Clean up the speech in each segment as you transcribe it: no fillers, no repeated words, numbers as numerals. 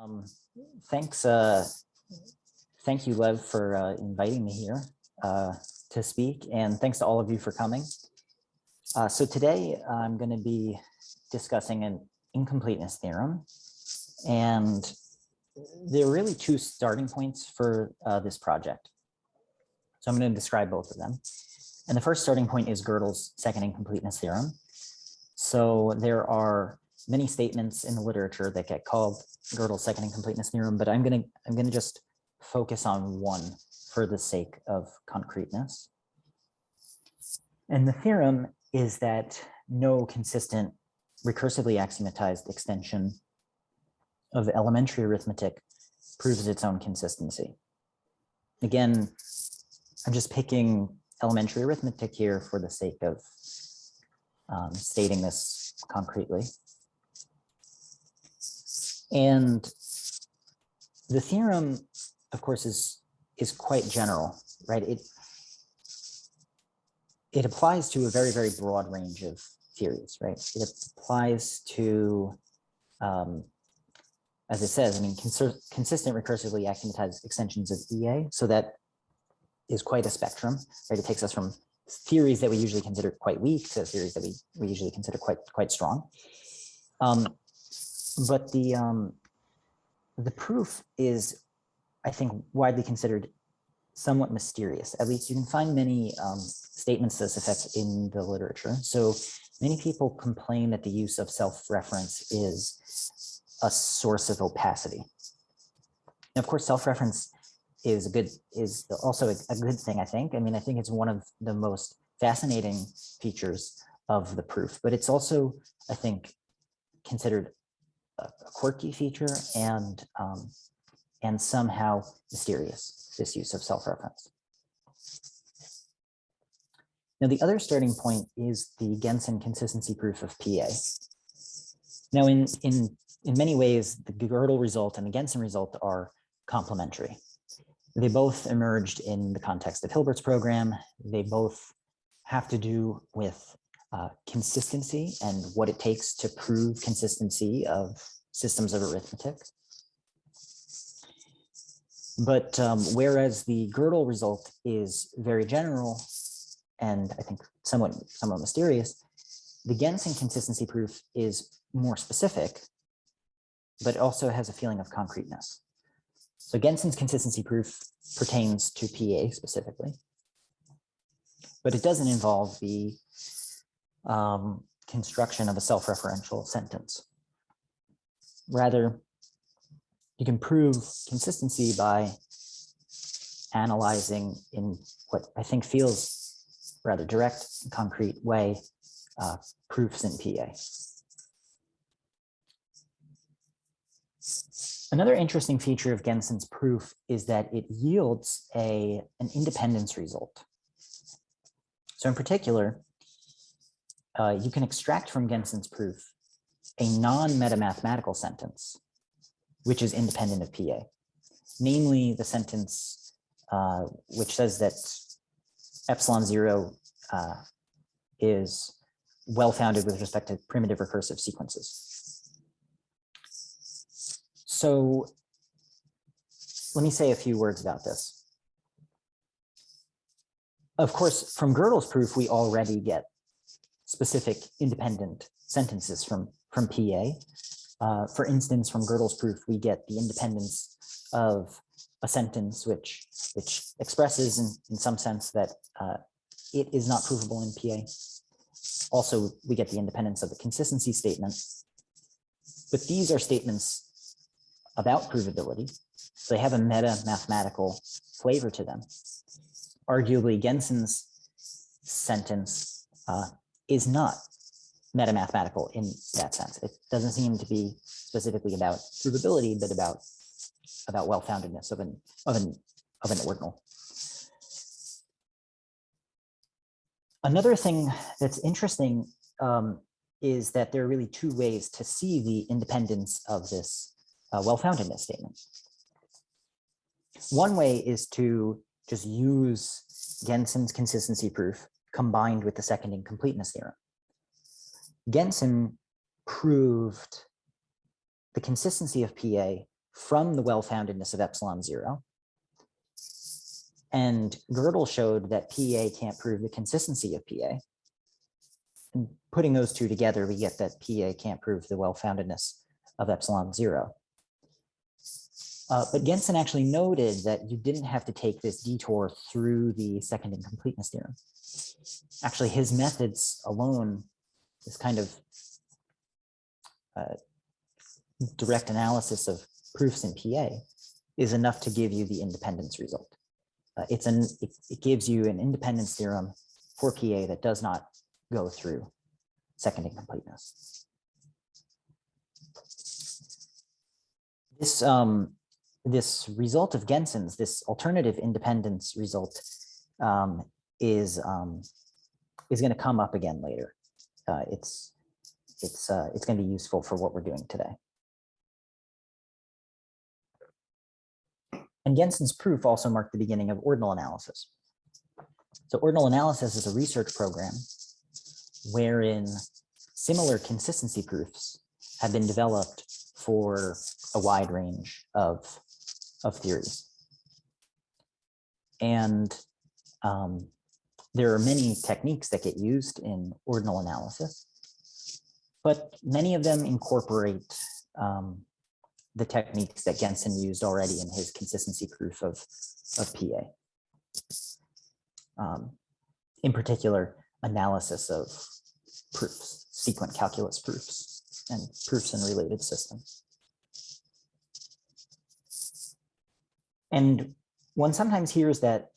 Um, thanks. Thank you, Lev, for inviting me here to speak, and thanks to all of you for coming. So today I'm going to be discussing an incompleteness theorem, and there are really two starting points for this project. So I'm going to describe both of them. And the first starting point is Gödel's second incompleteness theorem. So there are many statements in the literature that get called Gödel's second incompleteness theorem, but I'm going to just focus on one for the sake of concreteness. And the theorem is that no consistent recursively axiomatized extension of elementary arithmetic proves its own consistency. Again, I'm just picking elementary arithmetic here for the sake of stating this concretely. And the theorem, of course, is quite general, right? It applies to a very, very broad range of theories, right? It applies to, as it says, I mean, consistent recursively axiomatized extensions of EA. So that is quite a spectrum, right? It takes us from theories that we usually consider quite weak to theories that we usually consider quite strong. But the proof is, I think, widely considered somewhat mysterious. At least you can find many statements to this effect in the literature. So many people complain that the use of self-reference is a source of opacity. And of course, self-reference is also a good thing, I think. I mean, I think it's one of the most fascinating features of the proof, but it's also, I think, considered a quirky feature and somehow mysterious, this use of self-reference. Now, the other starting point is the Gensen consistency proof of PA. Now, in many ways, the Gödel result and the Gensen result are complementary. They both emerged in the context of Hilbert's program. They both have to do with consistency and what it takes to prove consistency of systems of arithmetic. But whereas the Gödel result is very general and I think somewhat mysterious, the Gensen consistency proof is more specific, but also has a feeling of concreteness. So Gensen's consistency proof pertains to PA specifically, but it doesn't involve the construction of a self-referential sentence. Rather, you can prove consistency by analyzing in what I think feels rather direct, concrete way, proofs in PA. Another interesting feature of Gensen's proof is that it yields an independence result. So in particular, you can extract from Gensen's proof a non-metamathematical sentence, which is independent of PA, namely the sentence which says that epsilon 0 is well-founded with respect to primitive recursive sequences. So let me say a few words about this. Of course, from Gödel's proof, we already get specific independent sentences from PA. For instance, from Gödel's proof, we get the independence of a sentence which expresses in some sense that it is not provable in PA. Also, we get the independence of the consistency statement. But these are statements about provability. So they have a meta-mathematical flavor to them. Arguably, Gensen's sentence is not meta-mathematical in that sense. It doesn't seem to be specifically about provability, but about well-foundedness of an ordinal. Another thing that's interesting is that there are really two ways to see the independence of this well-foundedness statement. One way is to just use Gensen's consistency proof combined with the second incompleteness theorem. Gensen proved the consistency of PA from the well-foundedness of epsilon 0. And Gödel showed that PA can't prove the consistency of PA. And putting those two together, we get that PA can't prove the well-foundedness of epsilon 0. But Gensen actually noted that you didn't have to take this detour through the second incompleteness theorem. Actually, his methods alone, this kind of direct analysis of proofs in PA, is enough to give you the independence result. It gives you an independence theorem for PA that does not go through second incompleteness. This result of Gensen's, this alternative independence result, is going to come up again later. It's going to be useful for what we're doing today. And Gensen's proof also marked the beginning of ordinal analysis. So ordinal analysis is a research program wherein similar consistency proofs have been developed for a wide range of theories. And there are many techniques that get used in ordinal analysis, but many of them incorporate the techniques that Gensen used already in his consistency proof of PA. In particular, analysis of proofs, sequent calculus proofs, and proofs in related systems. And one sometimes hears that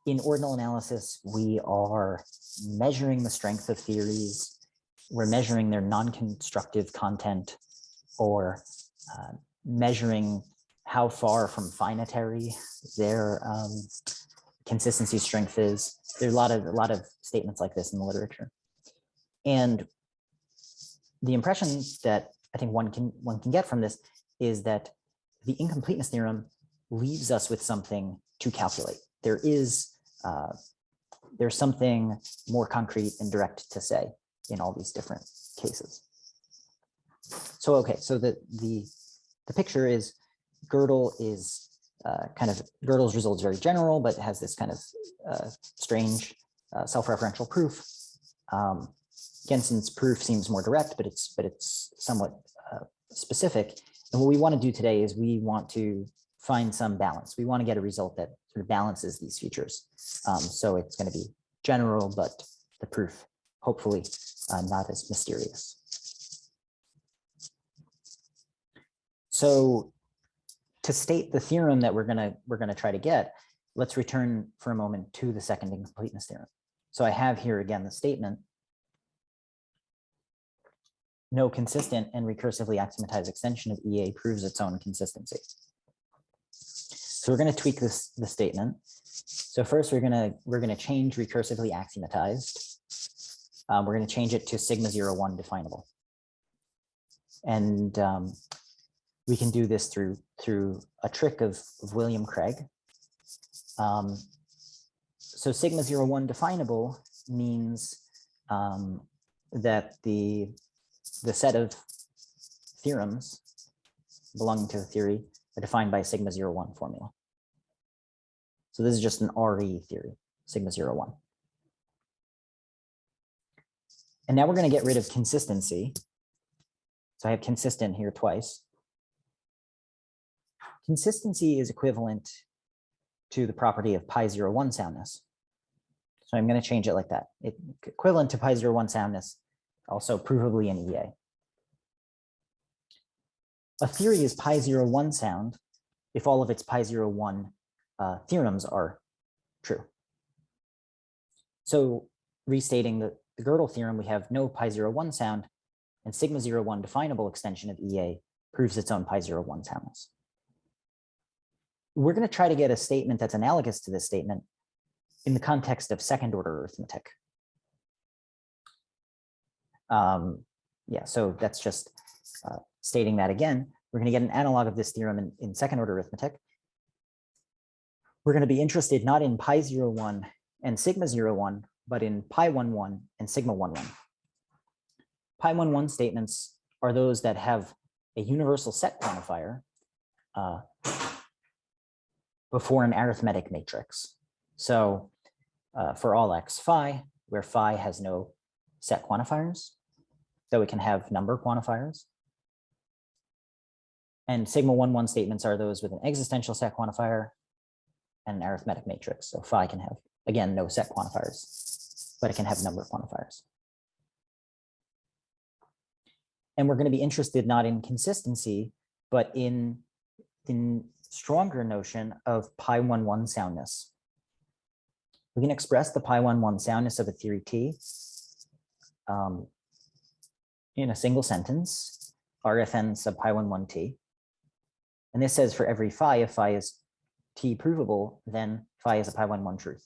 in ordinal analysis, we are measuring the strength of theories, we're measuring their non-constructive content, or measuring how far from finitary their consistency strength is. There's a lot of statements like this in the literature. And the impression that I think one can get from this is that the incompleteness theorem leaves us with something to calculate. There's something more concrete and direct to say in all these different cases. So okay, so the picture is Gödel is Gödel's result is very general, but has this kind of strange self-referential proof. Gensen's proof seems more direct, but it's somewhat specific. And what we want to do today is we want to find some balance. We want to get a result that sort of balances these features. So it's going to be general, but the proof hopefully not as mysterious. So to state the theorem that we're gonna try to get, let's return for a moment to the second incompleteness theorem. So I have here again the statement: no consistent and recursively axiomatized extension of EA proves its own consistency. So we're going to tweak the statement. So first we're going to change recursively axiomatized. We're going to change it to sigma 0, 1 definable. And we can do this through a trick of William Craig. So sigma 0, 1 definable means that the set of theorems belonging to the theory are defined by a sigma 0, 1 formula. So this is just an RE theory, sigma 0, 1. And now we're going to get rid of consistency. So I have consistent here twice. Consistency is equivalent to the property of pi 0, 1 soundness. So I'm going to change it like that. It's equivalent to pi 0, 1 soundness, also provably in EA. A theory is pi 0, 1 sound if all of its pi 0, 1 theorems are true. So restating the Gödel theorem, we have no pi 0, 1 sound, and sigma 0, 1 definable extension of EA proves its own pi 0, 1 soundness. We're going to try to get a statement that's analogous to this statement in the context of second order arithmetic. Yeah, so that's just stating that again. We're going to get an analog of this theorem in second order arithmetic. We're going to be interested not in pi 0, 1 and sigma 0, 1, but in pi 1, 1 and sigma 1, 1. Pi 1, 1 statements are those that have a universal set quantifier before an arithmetic matrix. So for all x phi, where phi has no set quantifiers, though it can have number quantifiers. And sigma 1, 1 statements are those with an existential set quantifier and an arithmetic matrix. So phi can have, again, no set quantifiers, but it can have number quantifiers. And we're going to be interested not in consistency, but in stronger notion of pi 1, 1 soundness. We can express the pi 1, 1 soundness of a theory T in a single sentence, RFN sub pi 1, 1 T. And this says for every phi, if phi is T provable, then phi is a pi 1, 1 truth.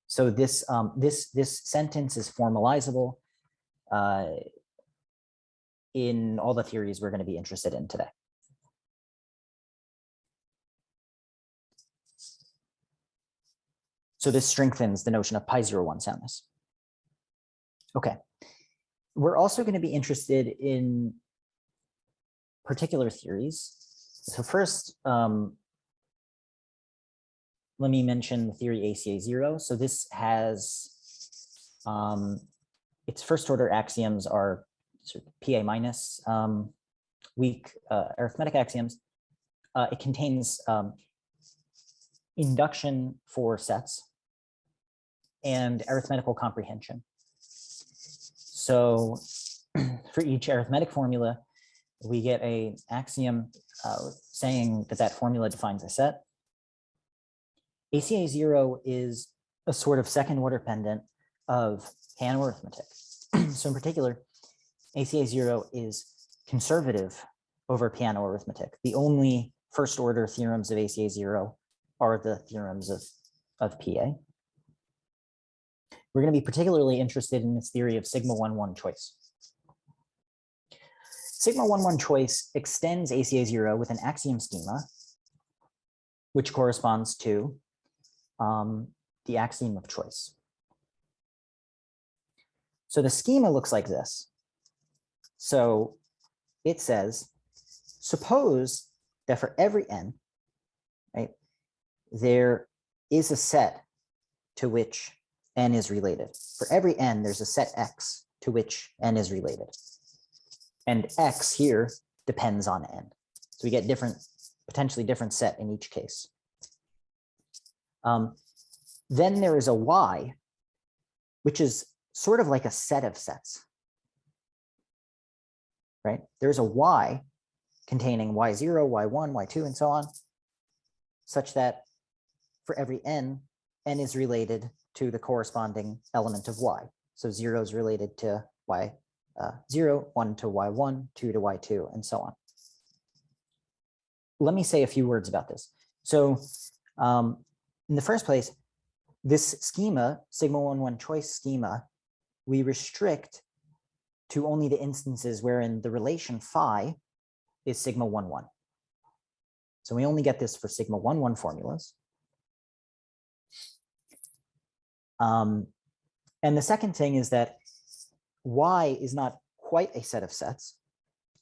So this sentence is formalizable in all the theories we're going to be interested in today. So this strengthens the notion of pi 0, 1 soundness. Okay. We're also going to be interested in particular theories. So first, let me mention the theory ACA 0. So this has its first order axioms are sort of PA minus weak arithmetic axioms. It contains induction for sets and arithmetical comprehension. So for each arithmetic formula, we get an axiom saying that that formula defines a set. ACA 0 is a sort of second order pendant of Peano arithmetic. So in particular, ACA 0 is conservative over Peano arithmetic. The only first order theorems of ACA 0 are the theorems of PA. We're going to be particularly interested in this theory of sigma 1, 1 choice. Sigma 1, 1 choice extends ACA 0 with an axiom schema, which corresponds to the axiom of choice. So the schema looks like this. So it says, suppose that for every n, right, there is a set to which n is related. For every n, there's a set x to which n is related. And x here depends on n. So we get potentially different set in each case. Then there is a y, which is sort of like a set of sets, right? There's a y containing y0, y1, y2, and so on, such that for every n, n is related to the corresponding element of y. So 0 is related to y0, 1 to y1, 2 to y2, and so on. Let me say a few words about this. So in the first place, this schema, sigma 1, 1 choice schema, we restrict to only the instances wherein the relation phi is sigma 1, 1. So we only get this for sigma 1, 1 formulas. And the second thing is that y is not quite a set of sets,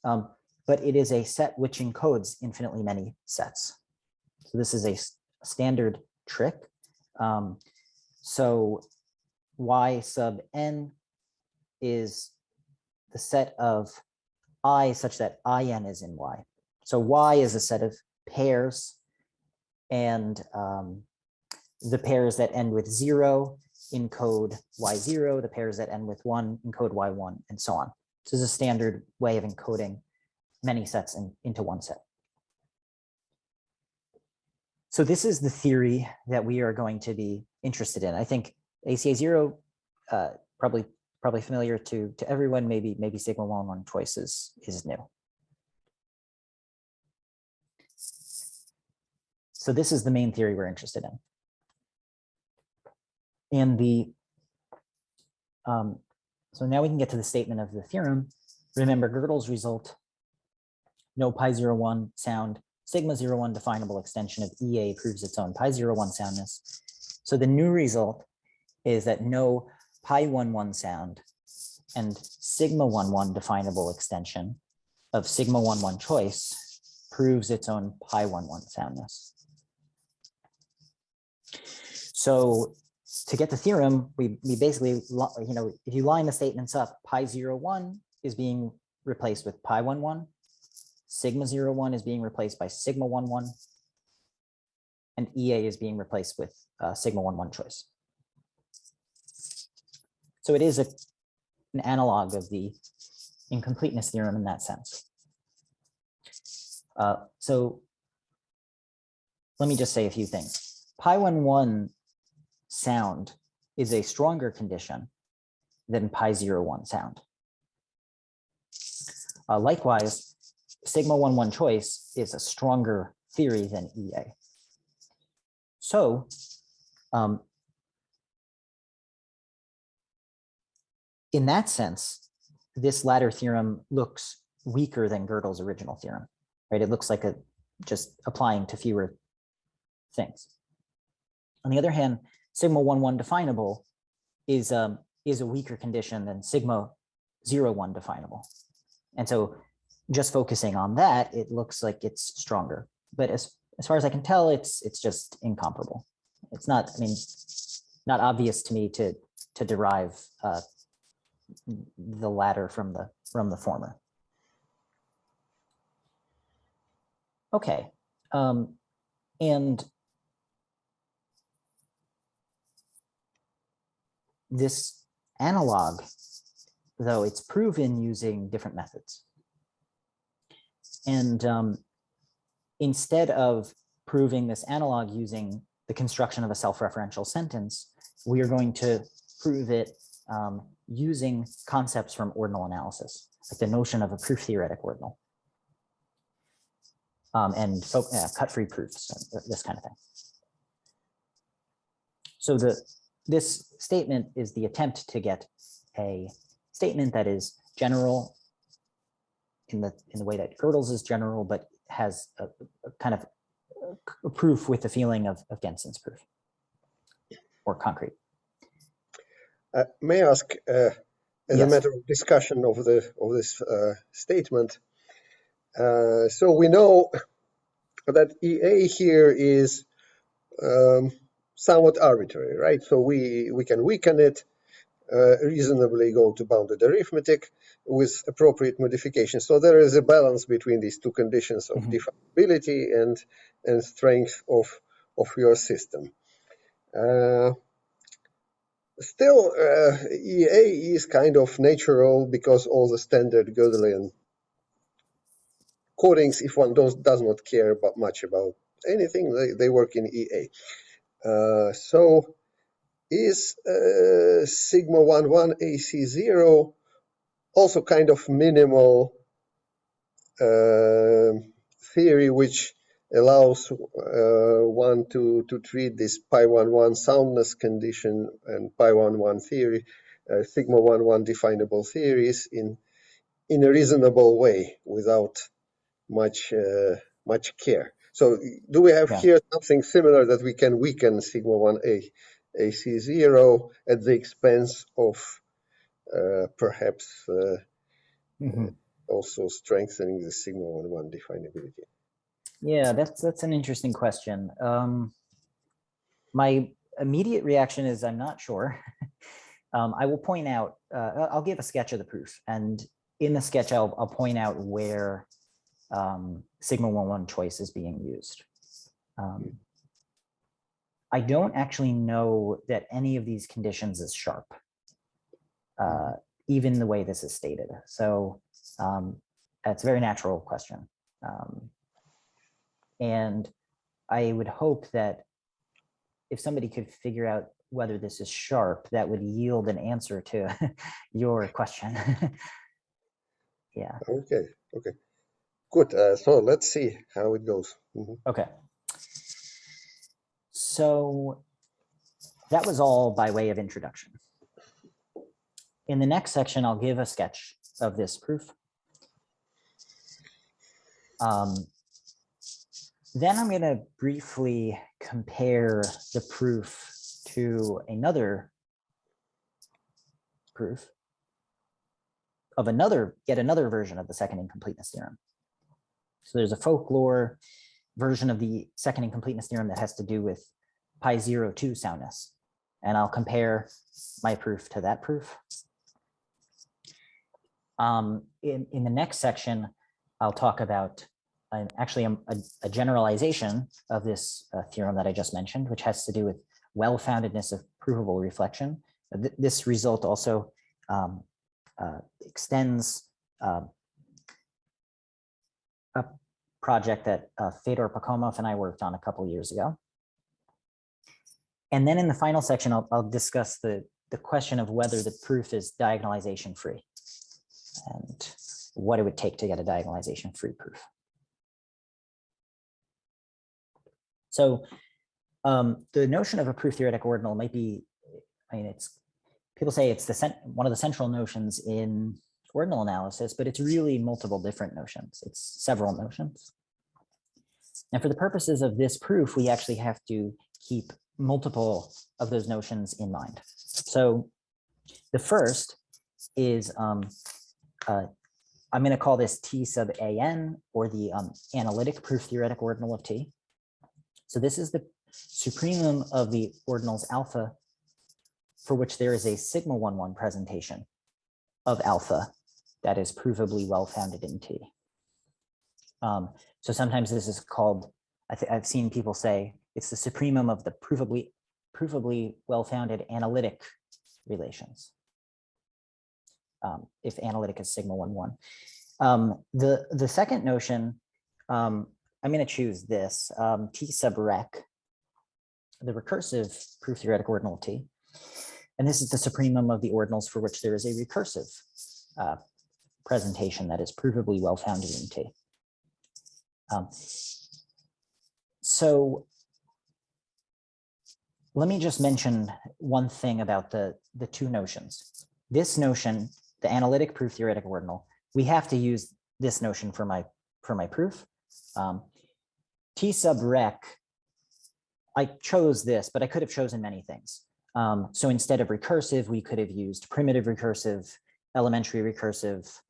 but it is a set which encodes infinitely many sets. So this is a standard trick. So y sub n is the set of I such that in is in y. So y is a set of pairs, and the pairs that end with 0 encode y0, the pairs that end with 1 encode y1, and so on. This is a standard way of encoding many sets into one set. So this is the theory that we are going to be interested in. I think ACA 0 probably familiar to everyone. Maybe sigma 1, 1 choice is new. So this is the main theory we're interested in. And so now we can get to the statement of the theorem. Remember Gödel's result, no pi 0, 1 sound, sigma 0, 1 definable extension of EA proves its own pi 0, 1 soundness. So the new result is that no pi 1, 1 sound and sigma 1, definable extension of sigma 1, choice proves its own pi 1, soundness. So to get the theorem, we basically, if you line the statements up, pi 0, 1 is being replaced with pi 1, sigma 0, 1 is being replaced by sigma 1, and EA is being replaced with sigma 1, choice. So it is an analog of the incompleteness theorem in that sense. So let me just say a few things. Pi 1, sound is a stronger condition than pi 0, 1 sound. Likewise, sigma 1, choice is a stronger theory than EA. So in that sense, this latter theorem looks weaker than Gödel's original theorem, right? It looks like just applying to fewer things. On the other hand, sigma 1, definable is a weaker condition than sigma 0, 1 definable. And so just focusing on that, it looks like it's stronger. But as far as I can tell, it's just incomparable. It's not, not obvious to me to derive the latter from the former. Okay, and this analog, though, it's proven using different methods. And instead of proving this analog using the construction of a self-referential sentence, we are going to prove it using concepts from ordinal analysis, like the notion of a proof-theoretic ordinal, and cut-free proofs, this kind of thing. So this statement is the attempt to get a statement that is general in the way that Gödel's is general, but has a kind of a proof with the feeling of Genson's proof, or concrete. May I ask, as Yes. a matter of discussion of this statement, so we know that EA here is somewhat arbitrary, right? So we can weaken it, reasonably go to bounded arithmetic with appropriate modifications. So there is a balance between these two conditions of definability and strength of your system. Still, EA is kind of natural because all the standard Gödelian codings, if one does not care much about anything, they work in EA. So is sigma 1 AC0 also kind of minimal theory which allows one to treat this pi 1 soundness condition and pi 1 theory, sigma 1 definable theories in a reasonable way without much care. So do we have here something similar that we can weaken sigma 1 AC0 at the expense of perhaps also strengthening the sigma 1 definability? Yeah, that's an interesting question. My immediate reaction is I'm not sure. I will point out, I'll give a sketch of the proof, and in the sketch I'll point out where sigma 1 choice is being used. I don't actually know that any of these conditions is sharp, even the way this is stated. So it's a very natural question. And I would hope that if somebody could figure out whether this is sharp, that would yield an answer to your question. Yeah. Okay. Good. So let's see how it goes. Okay. So that was all by way of introduction. In the next section, I'll give a sketch of this proof. Then I'm going to briefly compare the proof to another proof. of yet another version of the second incompleteness theorem. So there's a folklore version of the second incompleteness theorem that has to do with pi02 soundness. And I'll compare my proof to that proof. In the next section, I'll talk about a generalization of this theorem that I just mentioned, which has to do with well-foundedness of provable reflection. This result also extends a project that Fedor Pakomov and I worked on a couple of years ago. And then in the final section, I'll discuss the question of whether the proof is diagonalization free and what it would take to get a diagonalization free proof. So the notion of a proof theoretic ordinal might be, people say it's one of the central notions in ordinal analysis, but it's really multiple different notions. It's several notions. And for the purposes of this proof, we actually have to keep multiple of those notions in mind. So the first is, I'm going to call this T sub an, or the analytic proof theoretic ordinal of T. So this is the supremum of the ordinals alpha for which there is a sigma 1,1 presentation of alpha that is provably well-founded in T. So sometimes this is called, I've seen people say it's the supremum of the provably well-founded analytic relations. If analytic is sigma 1,1. The second notion, I'm going to choose this, T sub rec, the recursive proof theoretic ordinal of T. And this is the supremum of the ordinals for which there is a recursive presentation that is provably well-founded in T. So let me just mention one thing about the two notions. This notion, the analytic proof theoretic ordinal, we have to use this notion for my proof. T sub rec, I chose this, but I could have chosen many things. So instead of recursive, we could have used primitive recursive, elementary recursive,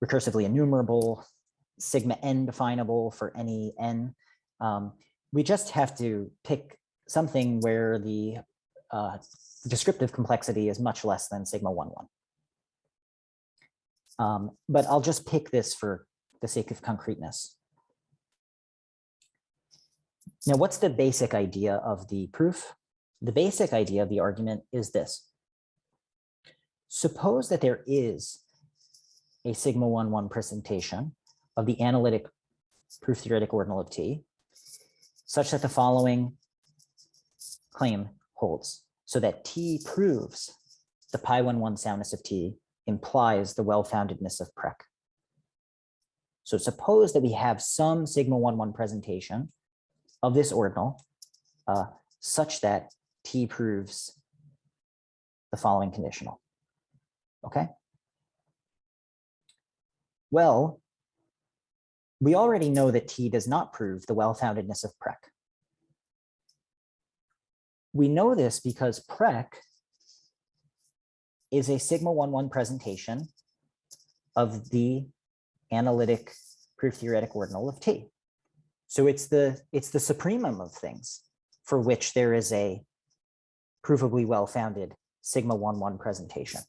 recursively enumerable, sigma n definable for any n. We just have to pick something where the descriptive complexity is much less than sigma 1,1. But I'll just pick this for the sake of concreteness. Now, what's the basic idea of the proof? The basic idea of the argument is this. Suppose that there is a sigma 1,1 presentation of the analytic proof theoretic ordinal of T, such that the following claim holds, so that T proves the pi11 soundness of T implies the well-foundedness of Prec. So suppose that we have some sigma 1,1 presentation of this ordinal such that T proves the following conditional. Okay. Well, we already know that T does not prove the well-foundedness of Prec. We know this because Prec is a sigma 1,1 presentation of the analytic proof theoretic ordinal of T. So it's the supremum of things for which there is a provably well-founded sigma 1,1 presentation.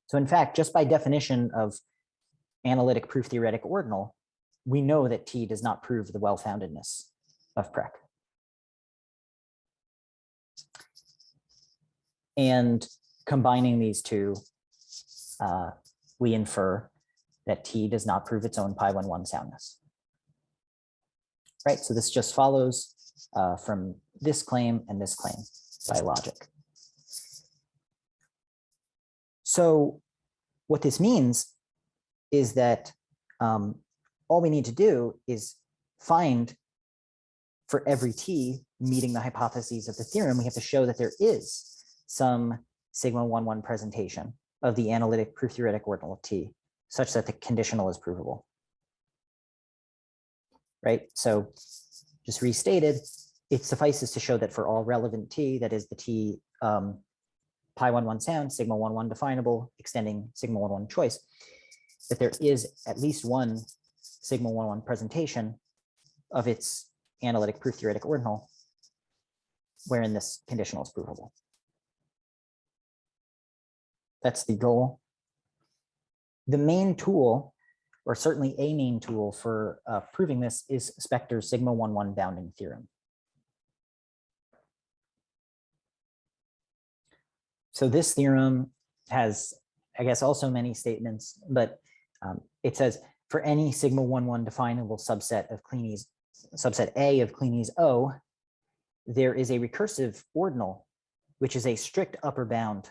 So in fact, just by definition of analytic proof theoretic ordinal, we know that T does not prove the well-foundedness of Prec. And combining these two, we infer that T does not prove its own pi11 soundness. Right, so this just follows from this claim and this claim by logic. So what this means is that all we need to do is find for every T meeting the hypotheses of the theorem, we have to show that there is some sigma 1,1 presentation of the analytic proof theoretic ordinal of T such that the conditional is provable. Right, so just restated, it suffices to show that for all relevant T, that is the T pi11 sound, sigma 11 definable, extending sigma 11 choice, that there is at least one sigma 11 presentation of its analytic proof theoretic ordinal wherein this conditional is provable. That's the goal. The main tool, or certainly a main tool for proving this, is Spectre's sigma 11 bounding theorem. So this theorem has, I guess, also many statements, but it says for any sigma 11 definable subset of Kleene, subset A of Kleene O, there is a recursive ordinal, which is a strict upper bound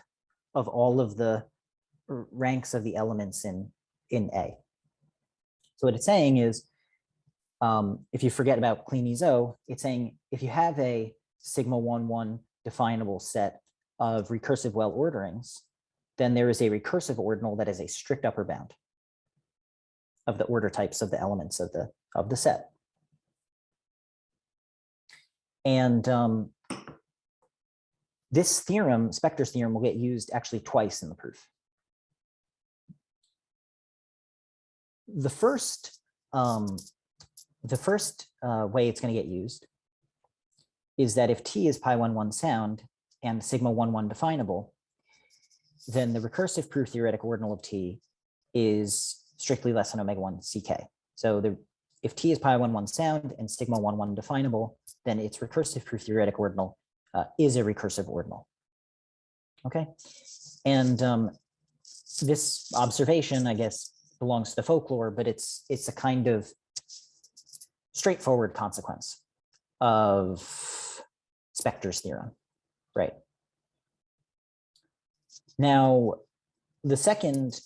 of all of the ranks of the elements in A. So what it's saying is, if you forget about Kleene O, it's saying if you have a sigma 11 definable set of recursive well orderings, then there is a recursive ordinal that is a strict upper bound of the order types of the elements of the set. And this theorem, Spectre's theorem, will get used actually twice in the proof. The first way it's going to get used is that if T is pi11 sound and sigma 11 definable, then the recursive proof theoretic ordinal of T is strictly less than omega 1 ck. So if T is pi11 sound and sigma 11 definable, then its recursive proof theoretic ordinal is a recursive ordinal. Okay, and this observation, I guess, belongs to the folklore, but it's a kind of straightforward consequence of Spectre's theorem, right? Now, the second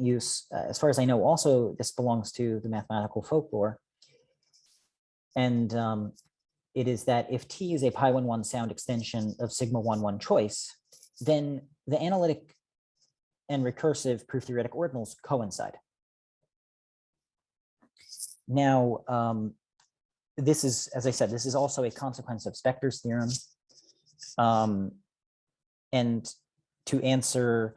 use, as far as I know, also this belongs to the mathematical folklore, and it is that if T is a pi11 sound extension of sigma 11 choice, then the analytic and recursive proof theoretic ordinals coincide. Now, this is, as I said, this is also a consequence of Spectre's theorem. And to answer,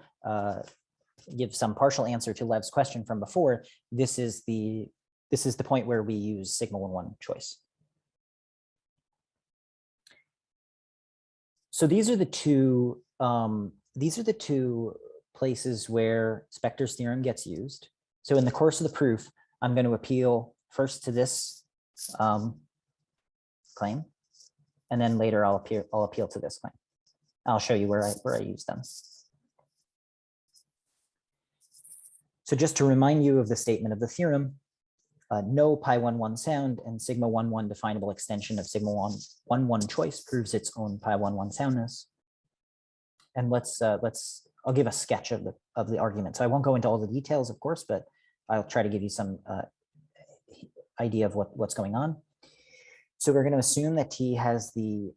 give some partial answer to Lev's question from before, this is the point where we use sigma 11 choice. So these are the two places where Spectre's theorem gets used. So in the course of the proof, I'm going to appeal first to this claim, and then later I'll appeal to this claim. I'll show you where I use them. So just to remind you of the statement of the theorem, no pi11 sound and sigma 11 definable extension of sigma 11 choice proves its own pi11 soundness. And I'll give a sketch of the argument. So I won't go into all the details, of course, but I'll try to give you some idea of what's going on. So we're going to assume that T has the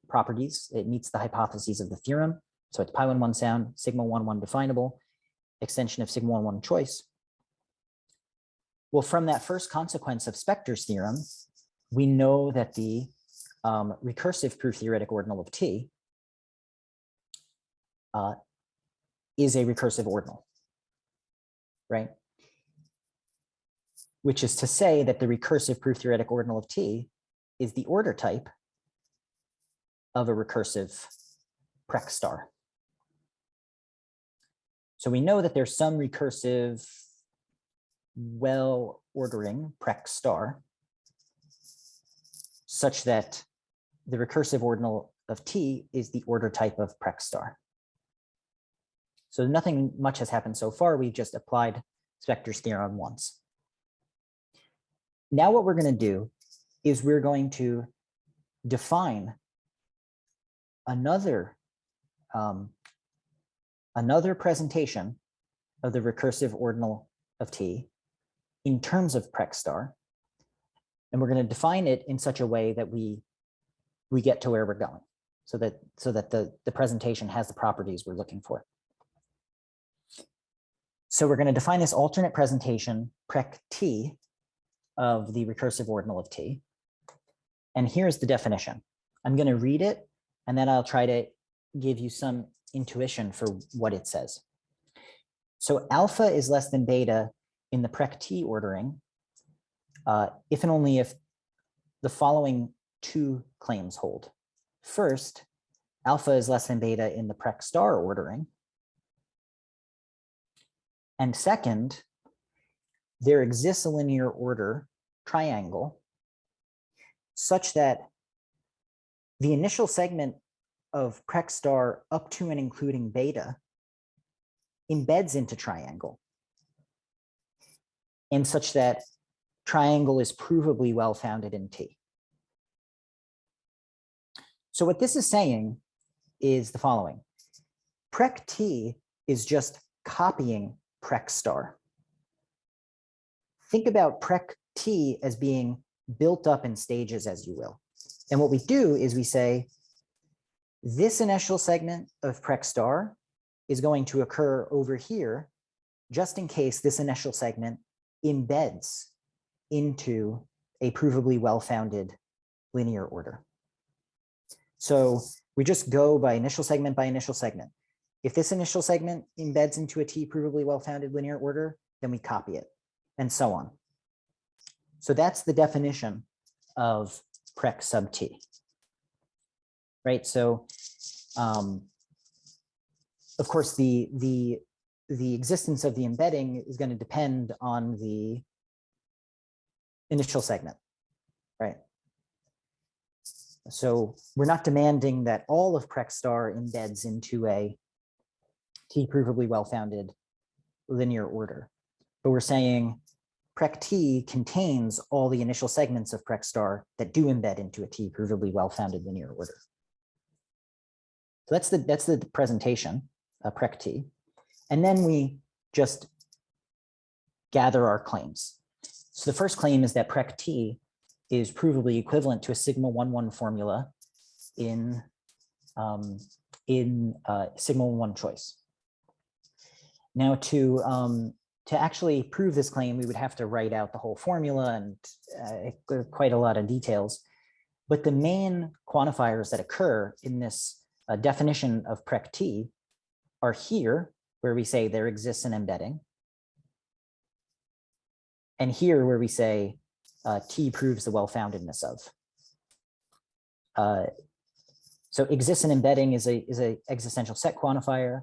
properties. It meets the hypotheses of the theorem. So it's pi11 sound, sigma 11 definable, extension of sigma 11 choice. Well, from that first consequence of Spectre's theorem, we know that the recursive proof theoretic ordinal of T is a recursive ordinal, right? Which is to say that the recursive proof theoretic ordinal of T is the order type of a recursive Prex star. So we know that there's some recursive well ordering Prex star such that the recursive ordinal of T is the order type of Prex star. So nothing much has happened so far. We've just applied Spectre's theorem once. Now what we're going to do is we're going to define another presentation of the recursive ordinal of T in terms of Prex star, and we're going to define it in such a way that we get to where we're going, so that the presentation has the properties we're looking for. So we're going to define this alternate presentation Prec T of the recursive ordinal of T, and here's the definition. I'm going to read it, and then I'll try to give you some intuition for what it says. So alpha is less than beta in the Prec T ordering, if and only if the following two claims hold. First, alpha is less than beta in the Prec star ordering. And second, there exists a linear order triangle such that the initial segment of Prec star up to and including beta embeds into triangle, and such that triangle is provably well-founded in T. So what this is saying is the following. Prec T is just copying Prec star. Think about Prec T as being built up in stages, as you will. And what we do is we say, this initial segment of Prec star is going to occur over here, just in case this initial segment embeds into a provably well-founded linear order. So we just go by initial segment by initial segment. If this initial segment embeds into a T provably well-founded linear order, then we copy it, and so on. So that's the definition of Prec sub T, right? So, of course, the existence of the embedding is going to depend on the initial segment, right? So we're not demanding that all of Prec star embeds into a T provably well-founded linear order, but we're saying Prec T contains all the initial segments of Prec star that do embed into a T provably well-founded linear order. So that's the presentation, Prec T. And then we just gather our claims. So the first claim is that Prec T is provably equivalent to a sigma 1,1 formula in sigma 1 choice. Now to actually prove this claim, we would have to write out the whole formula and quite a lot of details. But the main quantifiers that occur in this definition of Prec T are here, where we say there exists an embedding, and here where we say T proves the well-foundedness of. So exists an embedding is a existential set quantifier,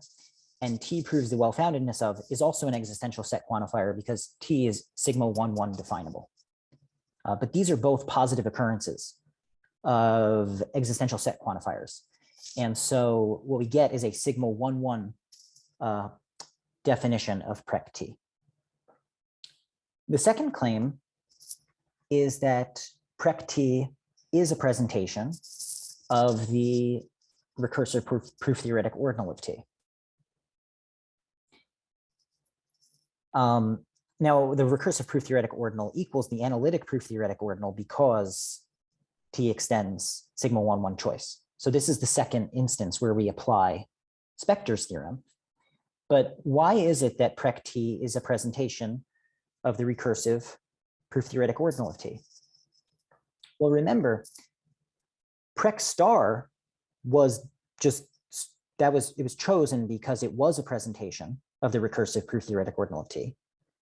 and T proves the well-foundedness of is also an existential set quantifier because T is sigma 1,1 definable. But these are both positive occurrences of existential set quantifiers. And so what we get is a sigma 1,1 definition of Prec T. The second claim is that Prec T is a presentation of the recursive proof theoretic ordinal of T. Now, the recursive proof theoretic ordinal equals the analytic proof theoretic ordinal because T extends sigma 1,1 choice. So this is the second instance where we apply Spectre's theorem. But why is it that Prec T is a presentation of the recursive proof theoretic ordinal of T? Well, remember, Prec star was just, it was chosen because it was a presentation of the recursive proof theoretic ordinal of T.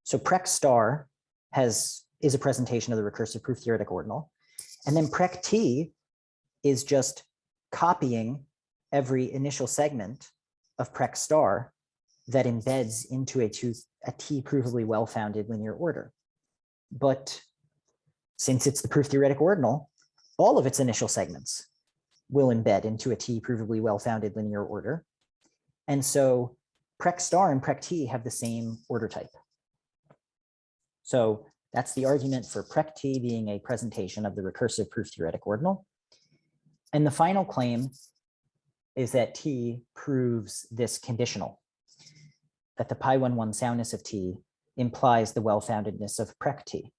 So Prec star is a presentation of the recursive proof theoretic ordinal. And then Prec T is just copying every initial segment of Prec star that embeds into a T provably well-founded linear order. But since it's the proof theoretic ordinal, all of its initial segments will embed into a T provably well-founded linear order. And so Prec star and Prec T have the same order type. So that's the argument for Prec T being a presentation of the recursive proof theoretic ordinal. And the final claim is that T proves this conditional, that the pi1,1 soundness of T implies the well-foundedness of Prec T.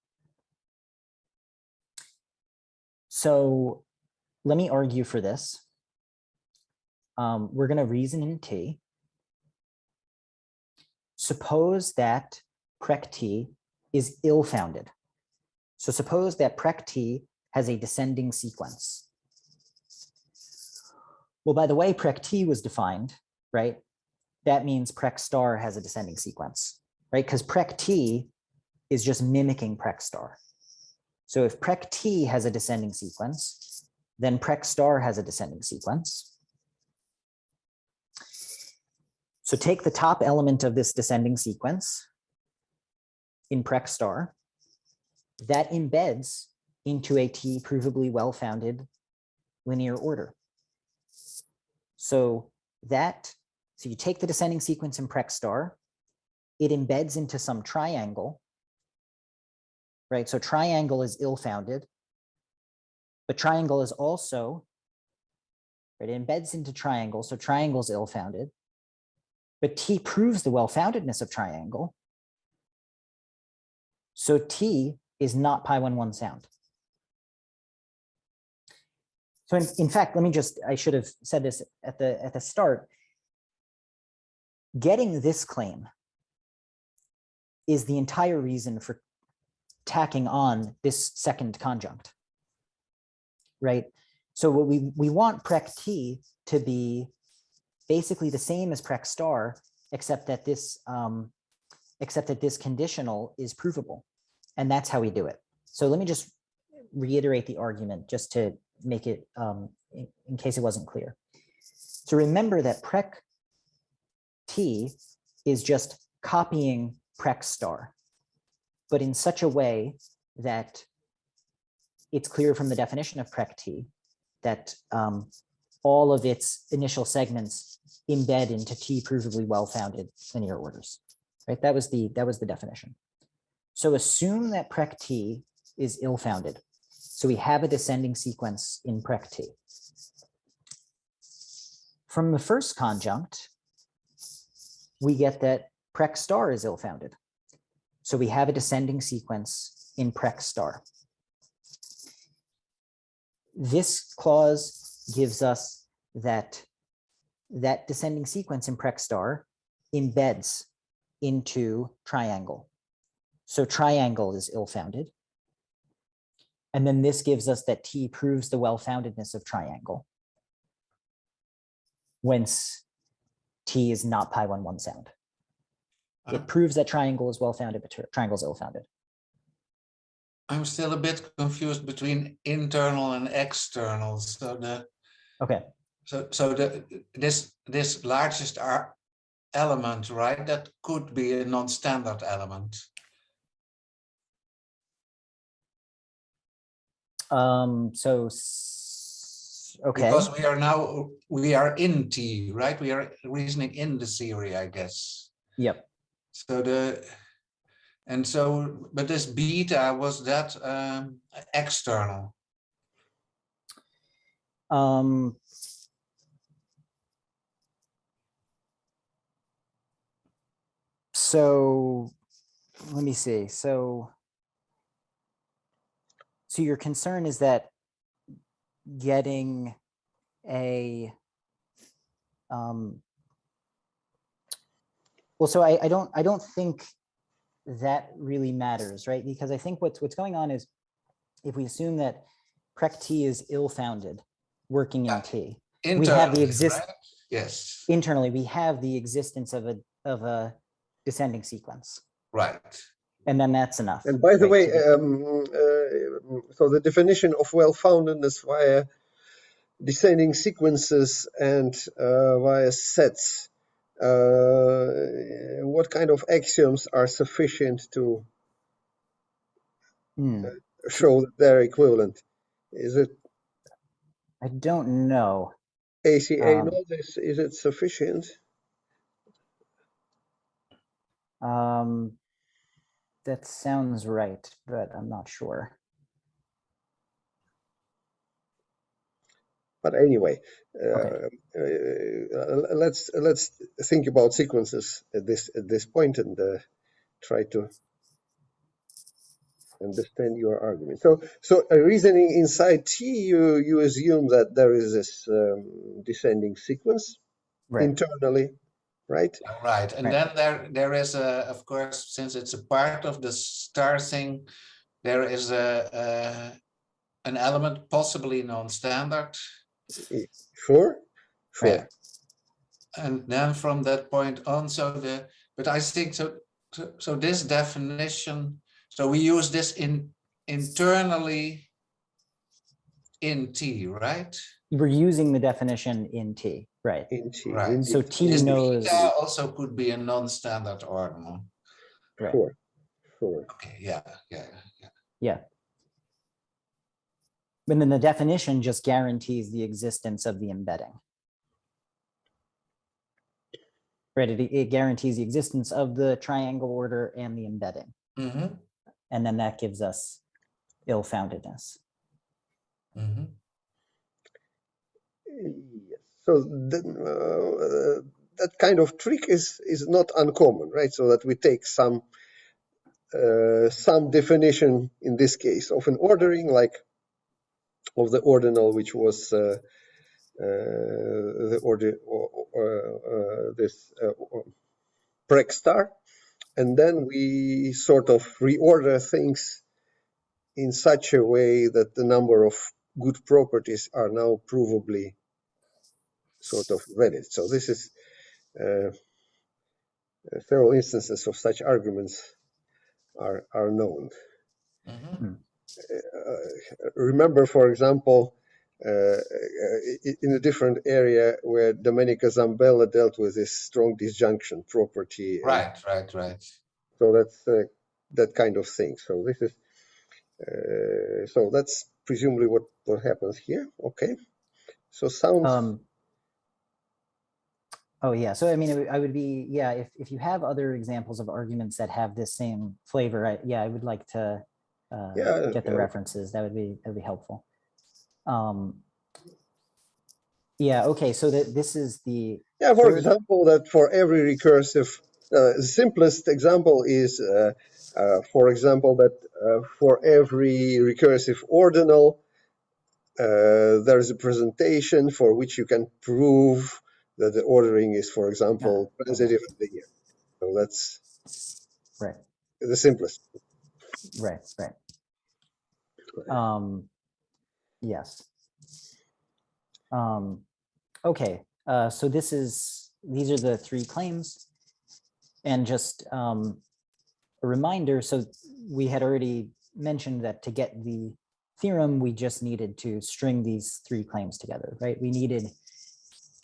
So let me argue for this. We're going to reason in T. Suppose that Prec T is ill-founded. So suppose that Prec T has a descending sequence. Well, by the way prec t was defined, right, that means prec star has a descending sequence, right? Because prec t is just mimicking prec star. So if prec t has a descending sequence, then prec star has a descending sequence. So take the top element of this descending sequence in prec star, that embeds into a t provably well-founded linear order. So you take the descending sequence in prec star, it embeds into some triangle, right? So triangle is ill-founded, but triangle is also, right, it embeds into triangle, so triangle is ill-founded, but t proves the well-foundedness of triangle. So t is not pi11 sound. So in fact, I should have said this at the start. Getting this claim is the entire reason for tacking on this second conjunct, right? So what we want prec t to be basically the same as prec star, except that this conditional is provable, and that's how we do it. So let me just reiterate the argument just to make it in case it wasn't clear. So remember that prec t is just copying prec star, but in such a way that it's clear from the definition of prec t that all of its initial segments embed into t provably well-founded linear orders, right? That was the definition. So assume that prec t is ill-founded. So we have a descending sequence in prec t. From the first conjunct, we get that prec star is ill-founded. So we have a descending sequence in prec star. This clause gives us that descending sequence in prec star embeds into triangle. So triangle is ill-founded. And then this gives us that t proves the well-foundedness of triangle, whence t is not pi11 sound. It proves that triangle is well-founded, but triangle is ill-founded. I'm still a bit confused between internal and external. So this largest element, right? That could be a non-standard element. Okay. Because we are in T, right? We are reasoning in the theory, I guess. Yep. But this beta, was that external? So let me see. So your concern is that getting a well, so I don't think that really matters, right? Because I think what's going on is if we assume that prec t is ill-founded working in T, we have the right? Yes. Internally, we have the existence of a descending sequence. Right. And then that's enough. And by the way, so the definition of well-foundedness via descending sequences and via sets, what kind of axioms are sufficient to show that they're equivalent? Is it? I don't know. ACA notice, is it sufficient? That sounds right, but I'm not sure. But anyway, Okay. let's think about sequences at this point and try to understand your argument. So reasoning inside T, you assume that there is this descending sequence internally, right? Right, and then there is of course, since it's a part of the star thing, there is an element possibly non-standard. Sure. Sure. And then from that point on, but I think so this definition, so we use this internally in T, right? We're using the definition in T, right? In T. Right. Indeed. So T This knows. beta also could be a non-standard ordinal. Right. Sure. Sure. Okay, yeah. Yeah. But then the definition just guarantees the existence of the embedding. Right, it guarantees the existence of the triangle order and the embedding. Mm-hmm. And then that gives us ill-foundedness. Mm-hmm. Yes. So that kind of trick is not uncommon, right? So that we take some definition in this case of an ordering, like of the ordinal, which was the order this Prec star, and then we sort of reorder things in such a way that the number of good properties are now provably sort of valid. So this is several instances of such arguments are known. Mm-hmm. Remember, for example, in a different area where Domenica Zambella dealt with this strong disjunction property. Right. So that's that kind of thing. So this is so that's presumably what happens here. Okay. So sounds. Oh yeah. So I mean, I would be, yeah. If you have other examples of arguments that have this same flavor, I would like to get the references. That'd be helpful. Yeah. Okay. So this is the For example, that for every recursive, the simplest example is, for example, that for every recursive ordinal, there is a presentation for which you can prove that the ordering is, for example, transitive linear. So that's right. The simplest. Right. Yes. Okay. So these are the three claims, and just a reminder. So we had already mentioned that to get the theorem, we just needed to string these three claims together, right? We needed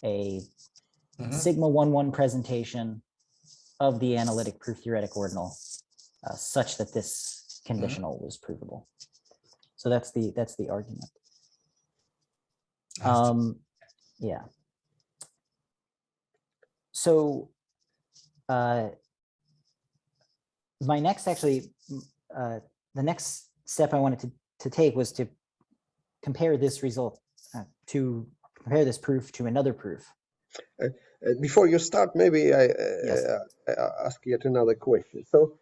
a sigma 1-1 presentation of the analytic proof theoretic ordinal such that this conditional was provable. So that's the argument. Yeah. So my next the next step I wanted to take was to compare this result to compare this proof to another proof. Before you start, maybe I ask yet another question. So,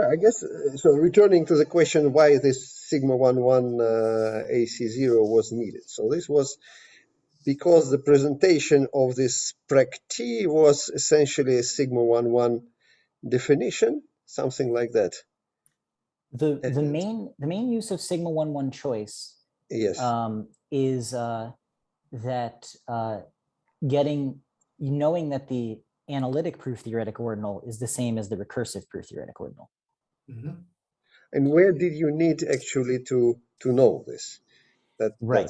I guess, so returning to the question why this sigma 1-1 AC0 was needed. So this was because the presentation of this Prec T was essentially a sigma 1-1 definition, something like that. The main use of sigma 1-1 choice is that knowing that the analytic proof theoretic ordinal is the same as the recursive proof theoretic ordinal. And where did you need actually to know this? Right.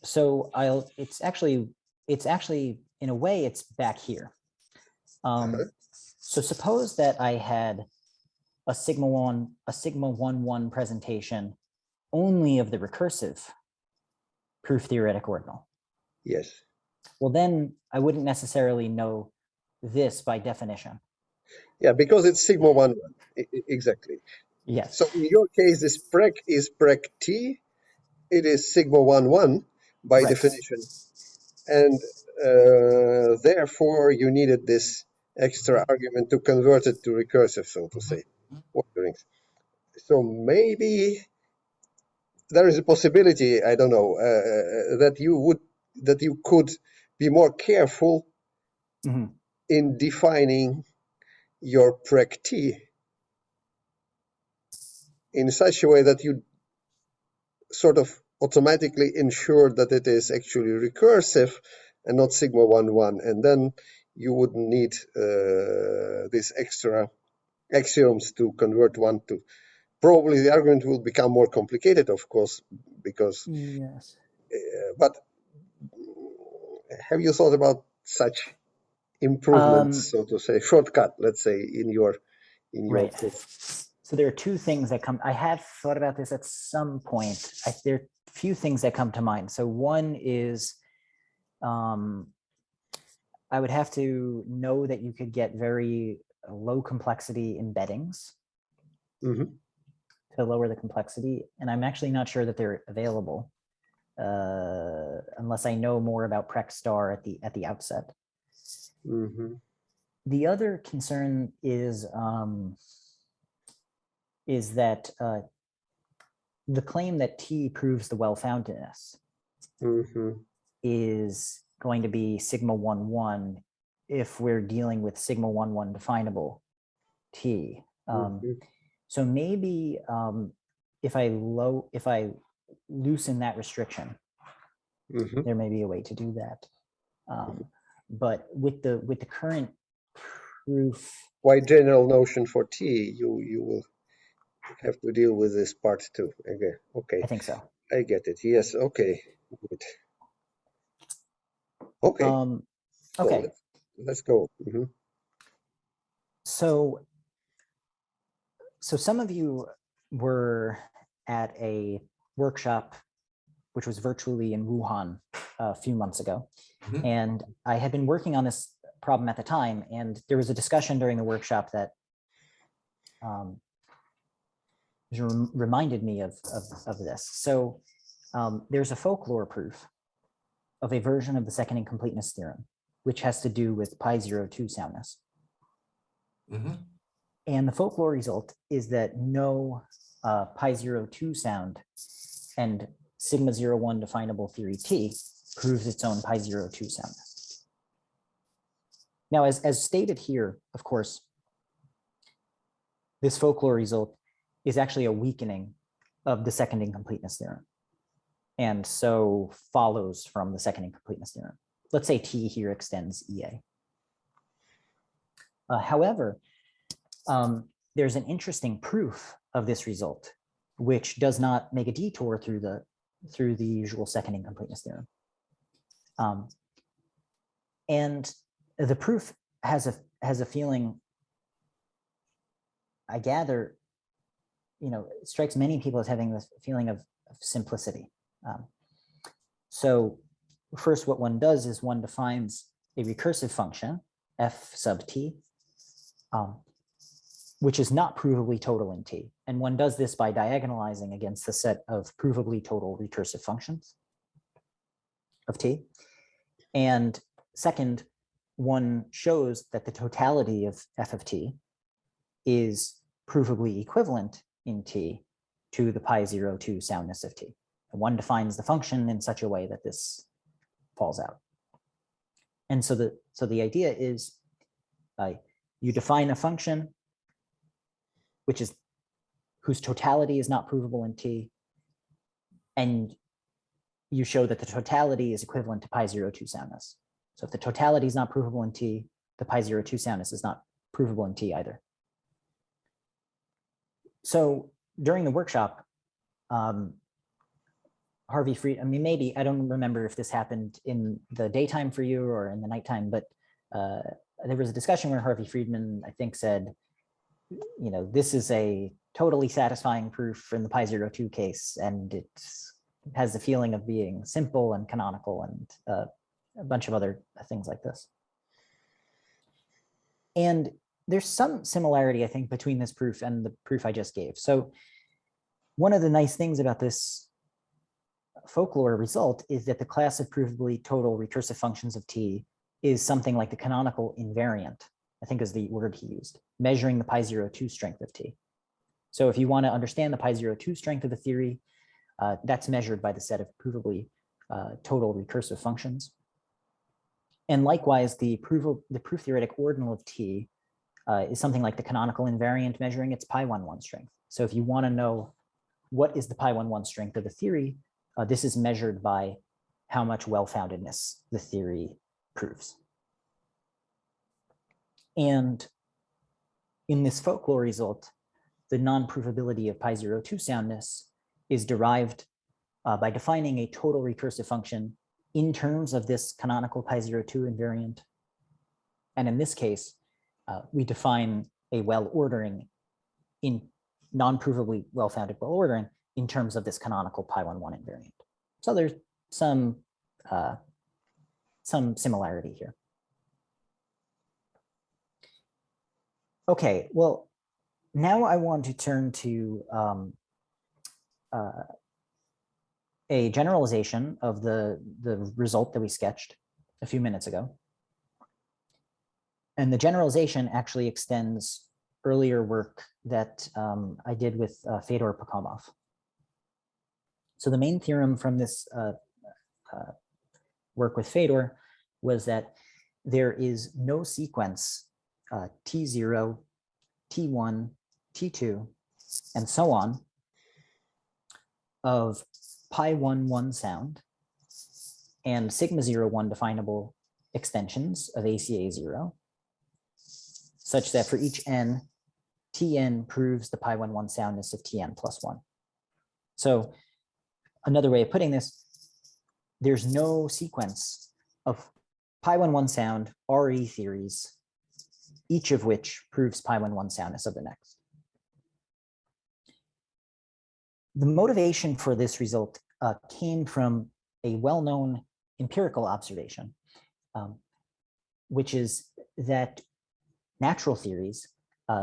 So it's actually in a way it's back here. So suppose that I had a sigma 1-1 presentation only of the recursive proof theoretic ordinal. Yes. Well, then I wouldn't necessarily know this by definition. Yeah, because it's sigma 1-1. Exactly. Yes. So in your case, this Prec is Prec T. It is sigma 1-1 by definition. And therefore, you needed this extra argument to convert it to recursive, so to say, orderings. So maybe there is a possibility, I don't know, that you could be more careful in defining your Prec T in such a way that you sort of automatically ensure that it is actually recursive and not sigma 1, 1. And then you wouldn't need these extra axioms to convert one to. Probably the argument will become more complicated, of course, because. Yes. But have you thought about such improvements, so to say, shortcut, let's say, in your Right. proof? So there are two things that come. I have thought about this at some point. There are a few things that come to mind. So one is, I would have to know that you could get very low complexity embeddings to lower the complexity, and I'm actually not sure that they're available unless I know more about Prex star at the outset. The other concern is that the claim that T proves the well-foundedness is going to be sigma 1, 1 if we're dealing with sigma 1, 1 definable T. So maybe if I loosen that restriction, there may be a way to do that. But with the current proof, why general notion for T, you will have to deal with this part too. Okay. I think so. I get it. Yes. Okay. Good. Okay. Okay. So let's go. So some of you were at a workshop which was virtually in Wuhan a few months ago. And I had been working on this problem at the time, and there was a discussion during the workshop that reminded me of this. So there's a folklore proof of a version of the second incompleteness theorem, which has to do with pi02 soundness. And the folklore result is that no pi02 sound and sigma 01 definable theory T proves its own pi02 soundness. Now, as stated here, of course, this folklore result is actually a weakening of the second incompleteness theorem, and so follows from the second incompleteness theorem. Let's say T here extends EA. However, there's an interesting proof of this result, which does not make a detour through the usual second incompleteness theorem. And the proof has a feeling, I gather, it strikes many people as having this feeling of simplicity. So first, what one does is one defines a recursive function, f sub t, which is not provably total in T. And one does this by diagonalizing against the set of provably total recursive functions of T. And second, one shows that the totality of f of T is provably equivalent in T to the pi02 soundness of T. And one defines the function in such a way that this falls out. And so the idea is you define a function whose totality is not provable in T, and you show that the totality is equivalent to pi02 soundness. So if the totality is not provable in T, the pi02 soundness is not provable in T either. So during the workshop, Harvey Fried, maybe, I don't remember if this happened in the daytime for you or in the nighttime, but there was a discussion where Harvey Friedman, I think, said, this is a totally satisfying proof in the pi02 case, and it has the feeling of being simple and canonical and a bunch of other things like this. And there's some similarity, I think, between this proof and the proof I just gave. So one of the nice things about this folklore result is that the class of provably total recursive functions of T is something like the canonical invariant, I think is the word he used, measuring the pi02 strength of T. So if you want to understand the pi02 strength of the theory, that's measured by the set of provably total recursive functions. And likewise, the proof theoretic ordinal of T is something like the canonical invariant measuring its pi11 strength. So if you want to know what is the pi11 strength of the theory, This is measured by how much well-foundedness the theory proves. And in this folklore result, the non-provability of pi02 soundness is derived by defining a total recursive function in terms of this canonical pi02 invariant. And in this case, we define a well-ordering in non-provably well-founded well-ordering in terms of this canonical pi11 invariant. So there's some similarity here. Okay, well, now I want to turn to a generalization of the result that we sketched a few minutes ago. And the generalization actually extends earlier work that I did with Fedor Pokomov. So the main theorem from this work with Fedor was that there is no sequence T0, T1, T2, and so on of pi11 sound and sigma 01 definable extensions of ACA0, such that for each n, Tn proves the pi11 soundness of Tn plus 1. So another way of putting this, there's no sequence of pi11 sound RE theories, each of which proves pi11 soundness of the next. The motivation for this result came from a well-known empirical observation, which is that natural theories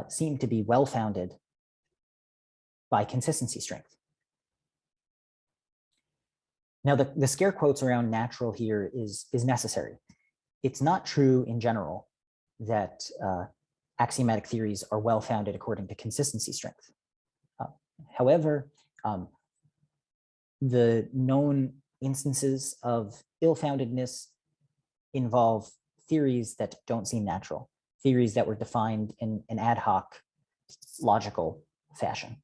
seem to be well-founded by consistency strength. Now, the scare quotes around natural here is necessary. It's not true in general that axiomatic theories are well-founded according to consistency strength. However, the known instances of ill-foundedness involve theories that don't seem natural, theories that were defined in an ad hoc logical fashion.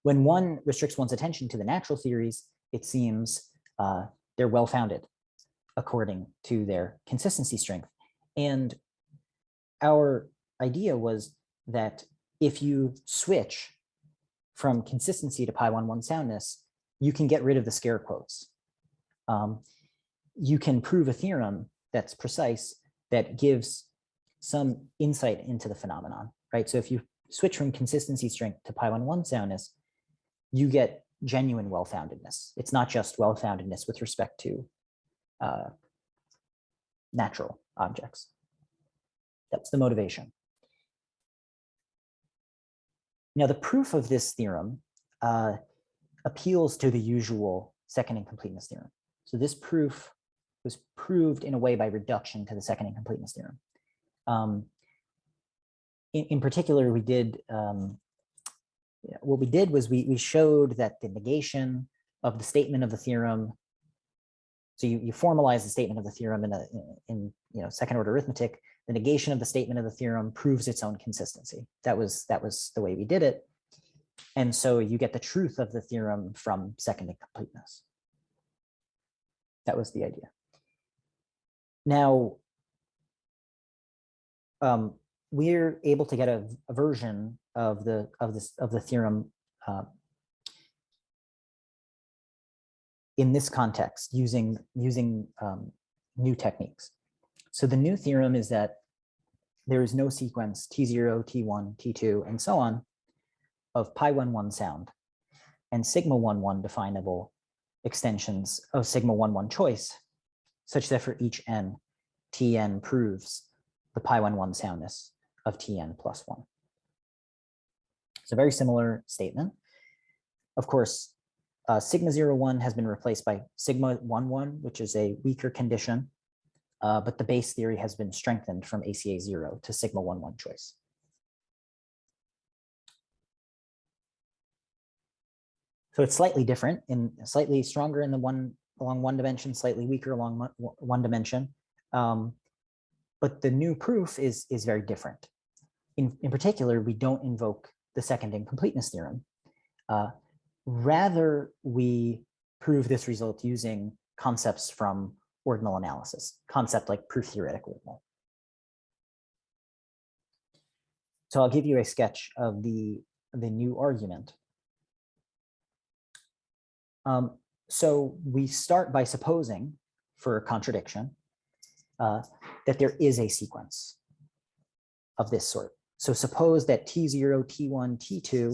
When one restricts one's attention to the natural theories, it seems they're well-founded according to their consistency strength. And our idea was that if you switch from consistency to pi11 soundness, you can get rid of the scare quotes. You can prove a theorem that's precise, that gives some insight into the phenomenon, right? So if you switch from consistency strength to pi11 soundness, you get genuine well-foundedness. It's not just well-foundedness with respect to natural objects. That's the motivation. Now, the proof of this theorem appeals to the usual second incompleteness theorem. So this proof was proved in a way by reduction to the second incompleteness theorem. In particular, we did what we did was we showed that the negation of the statement of the theorem. So you formalize the statement of the theorem in second order arithmetic. The negation of the statement of the theorem proves its own consistency. That was the way we did it. And so you get the truth of the theorem from second incompleteness. That was the idea. Now, we're able to get a version of the theorem in this context using new techniques. So the new theorem is that there is no sequence T0, T1, T2, and so on of pi11 sound and sigma 11 definable extensions of sigma 11 choice, such that for each n, Tn proves the pi11 soundness of Tn plus 1. It's a very similar statement. Of course, sigma 01 has been replaced by sigma 11, which is a weaker condition, but the base theory has been strengthened from ACA 0 to sigma 11 choice. So it's slightly different, slightly stronger in the along one dimension, slightly weaker along one dimension. But the new proof is very different. In particular, we don't invoke the second incompleteness theorem. rather we prove this result using concepts from ordinal analysis, concept like proof theoretic ordinal. So I'll give you a sketch of the new argument. So we start by supposing, for a contradiction, that there is a sequence of this sort. So suppose that T0, T1, T2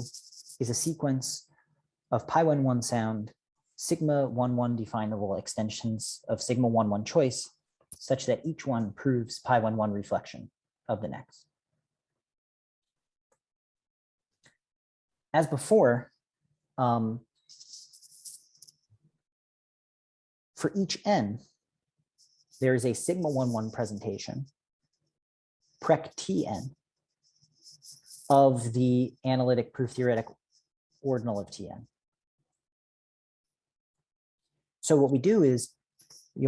is a sequence of pi11 sound, sigma 11 definable extensions of sigma 11 choice, such that each one proves pi11 reflection of the next. As before, for each n, there is a sigma 11 presentation, prec Tn, of the analytic proof theoretic ordinal of Tn. So what we do is,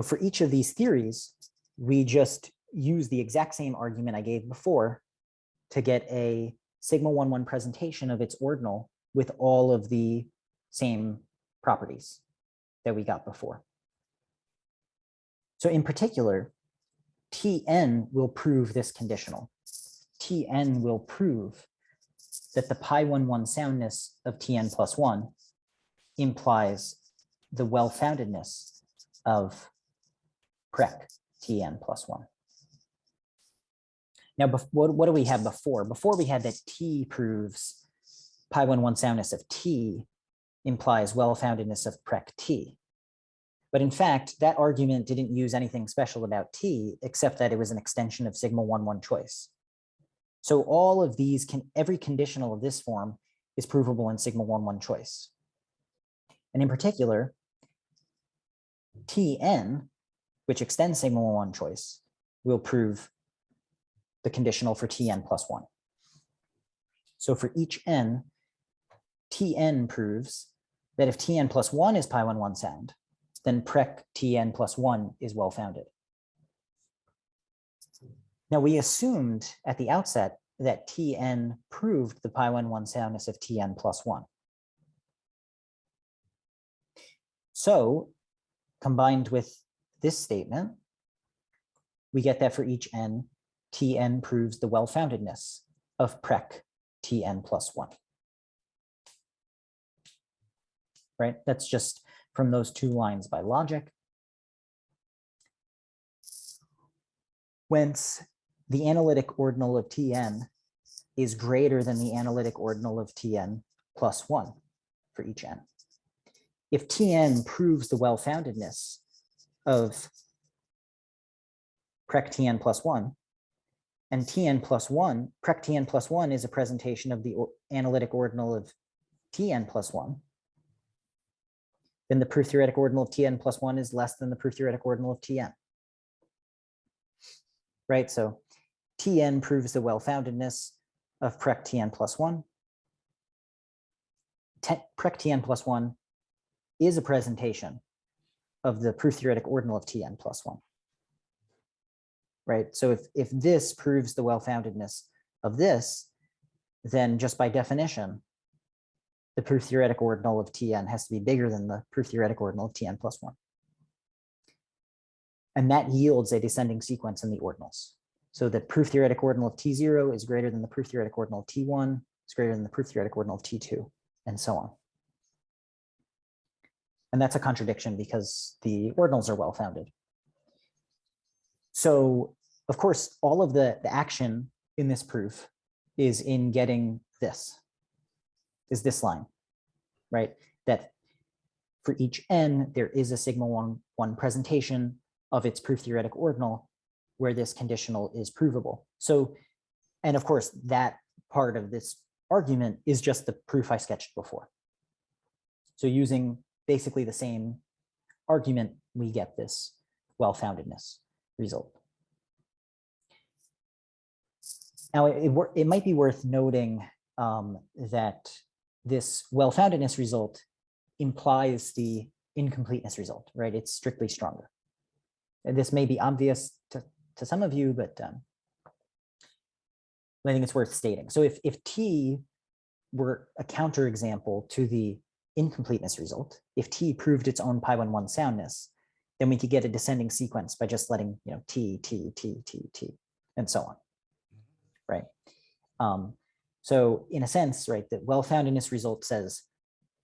for each of these theories, we just use the exact same argument I gave before to get a sigma 11 presentation of its ordinal with all of the same properties that we got before. So in particular, Tn will prove this conditional. Tn will prove that the pi11 soundness of Tn plus 1 implies the well-foundedness of prec Tn plus 1. Now, what do we have before? Before we had that T proves pi11 soundness of T implies well-foundedness of prec T. But in fact, that argument didn't use anything special about T, except that it was an extension of sigma 11 choice. So all of these, every conditional of this form is provable in sigma 11 choice. And in particular, Tn, which extends sigma 11 choice, will prove the conditional for Tn plus 1. So for each n, Tn proves that if Tn plus 1 is pi11 sound, then prec Tn plus 1 is well-founded. Now we assumed at the outset that Tn proved the pi11 soundness of Tn plus 1. So combined with this statement, we get that for each n, Tn proves the well-foundedness of prec Tn plus 1. Right? That's just from those two lines by logic. Whence the analytic ordinal of Tn is greater than the analytic ordinal of Tn plus 1 for each n. If Tn proves the well-foundedness of prec Tn plus 1, and Tn plus 1, prec Tn plus 1 is a presentation of the analytic ordinal of Tn plus 1, then the proof theoretic ordinal of Tn plus 1 is less than the proof theoretic ordinal of Tn. Right, so Tn proves the well-foundedness of prec Tn plus 1. Prec Tn plus 1 is a presentation of the proof theoretic ordinal of Tn plus 1. Right, so if this proves the well-foundedness of this, then just by definition, the proof theoretic ordinal of Tn has to be bigger than the proof theoretic ordinal of Tn plus 1. And that yields a descending sequence in the ordinals. So the proof theoretic ordinal of T0 is greater than the proof theoretic ordinal of T1, is greater than the proof theoretic ordinal of T2, and so on. And that's a contradiction because the ordinals are well-founded. So, of course, all of the action in this proof is in getting this line, right? That for each n, there is a sigma 1 presentation of its proof theoretic ordinal where this conditional is provable. So, and of course, that part of this argument is just the proof I sketched before. So using basically the same argument, we get this well-foundedness result. Now, it might be worth noting that this well-foundedness result implies the incompleteness result, right? It's strictly stronger. And this may be obvious to some of you, but I think it's worth stating. So if T were a counterexample to the incompleteness result, if T proved its own pi1,1 soundness, then we could get a descending sequence by just letting, you know, T, T, T, T, T, and so on, right? So in a sense, right, the well-foundedness result says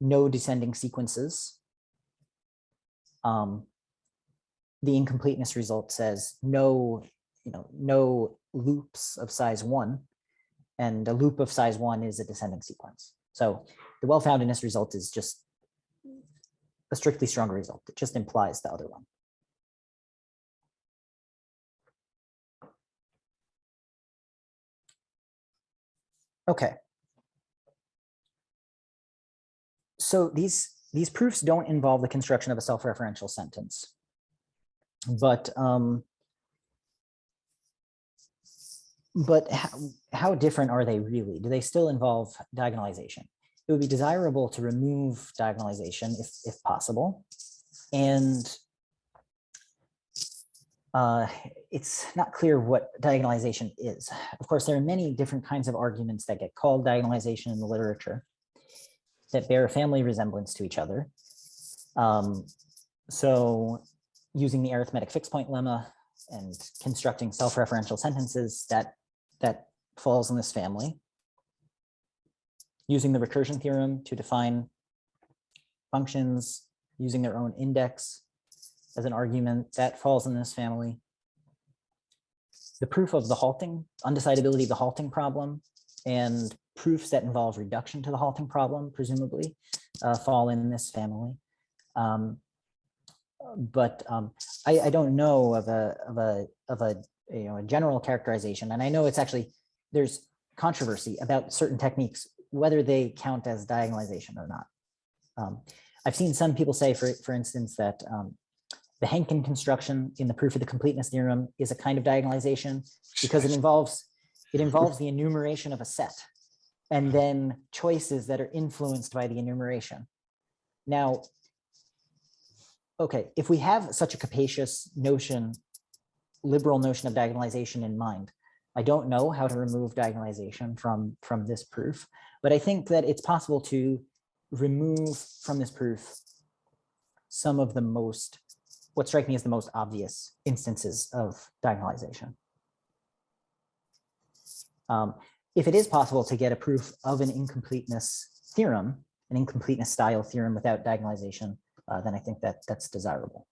no descending sequences. The incompleteness result says no, you know, no loops of size 1, and a loop of size 1 is a descending sequence. So the well-foundedness result is just a strictly stronger result. It just implies the other one. Okay. So these proofs don't involve the construction of a self-referential sentence, but how different are they really? Do they still involve diagonalization? It would be desirable to remove diagonalization if possible. And it's not clear what diagonalization is. Of course, there are many different kinds of arguments that get called diagonalization in the literature that bear a family resemblance to each other. So using the arithmetic fixed point lemma and constructing self-referential sentences, that falls in this family. Using the recursion theorem to define functions using their own index as an argument, that falls in this family. The proof of the halting, undecidability of the halting problem, and proofs that involve reduction to the halting problem, presumably, fall in this family. But I don't know of a general characterization, and I know it's actually, there's controversy about certain techniques, whether they count as diagonalization or not. I've seen some people say, for instance, that the Henkin construction in the proof of the completeness theorem is a kind of diagonalization because it involves the enumeration of a set and then choices that are influenced by the enumeration. Now, okay, if we have such a capacious notion, liberal notion of diagonalization in mind, I don't know how to remove diagonalization from this proof, but I think that it's possible to remove from this proof some of the most, what strike me as the most obvious instances of diagonalization. If it is possible to get a proof of an incompleteness theorem, an incompleteness style theorem without diagonalization, then I think that that's desirable.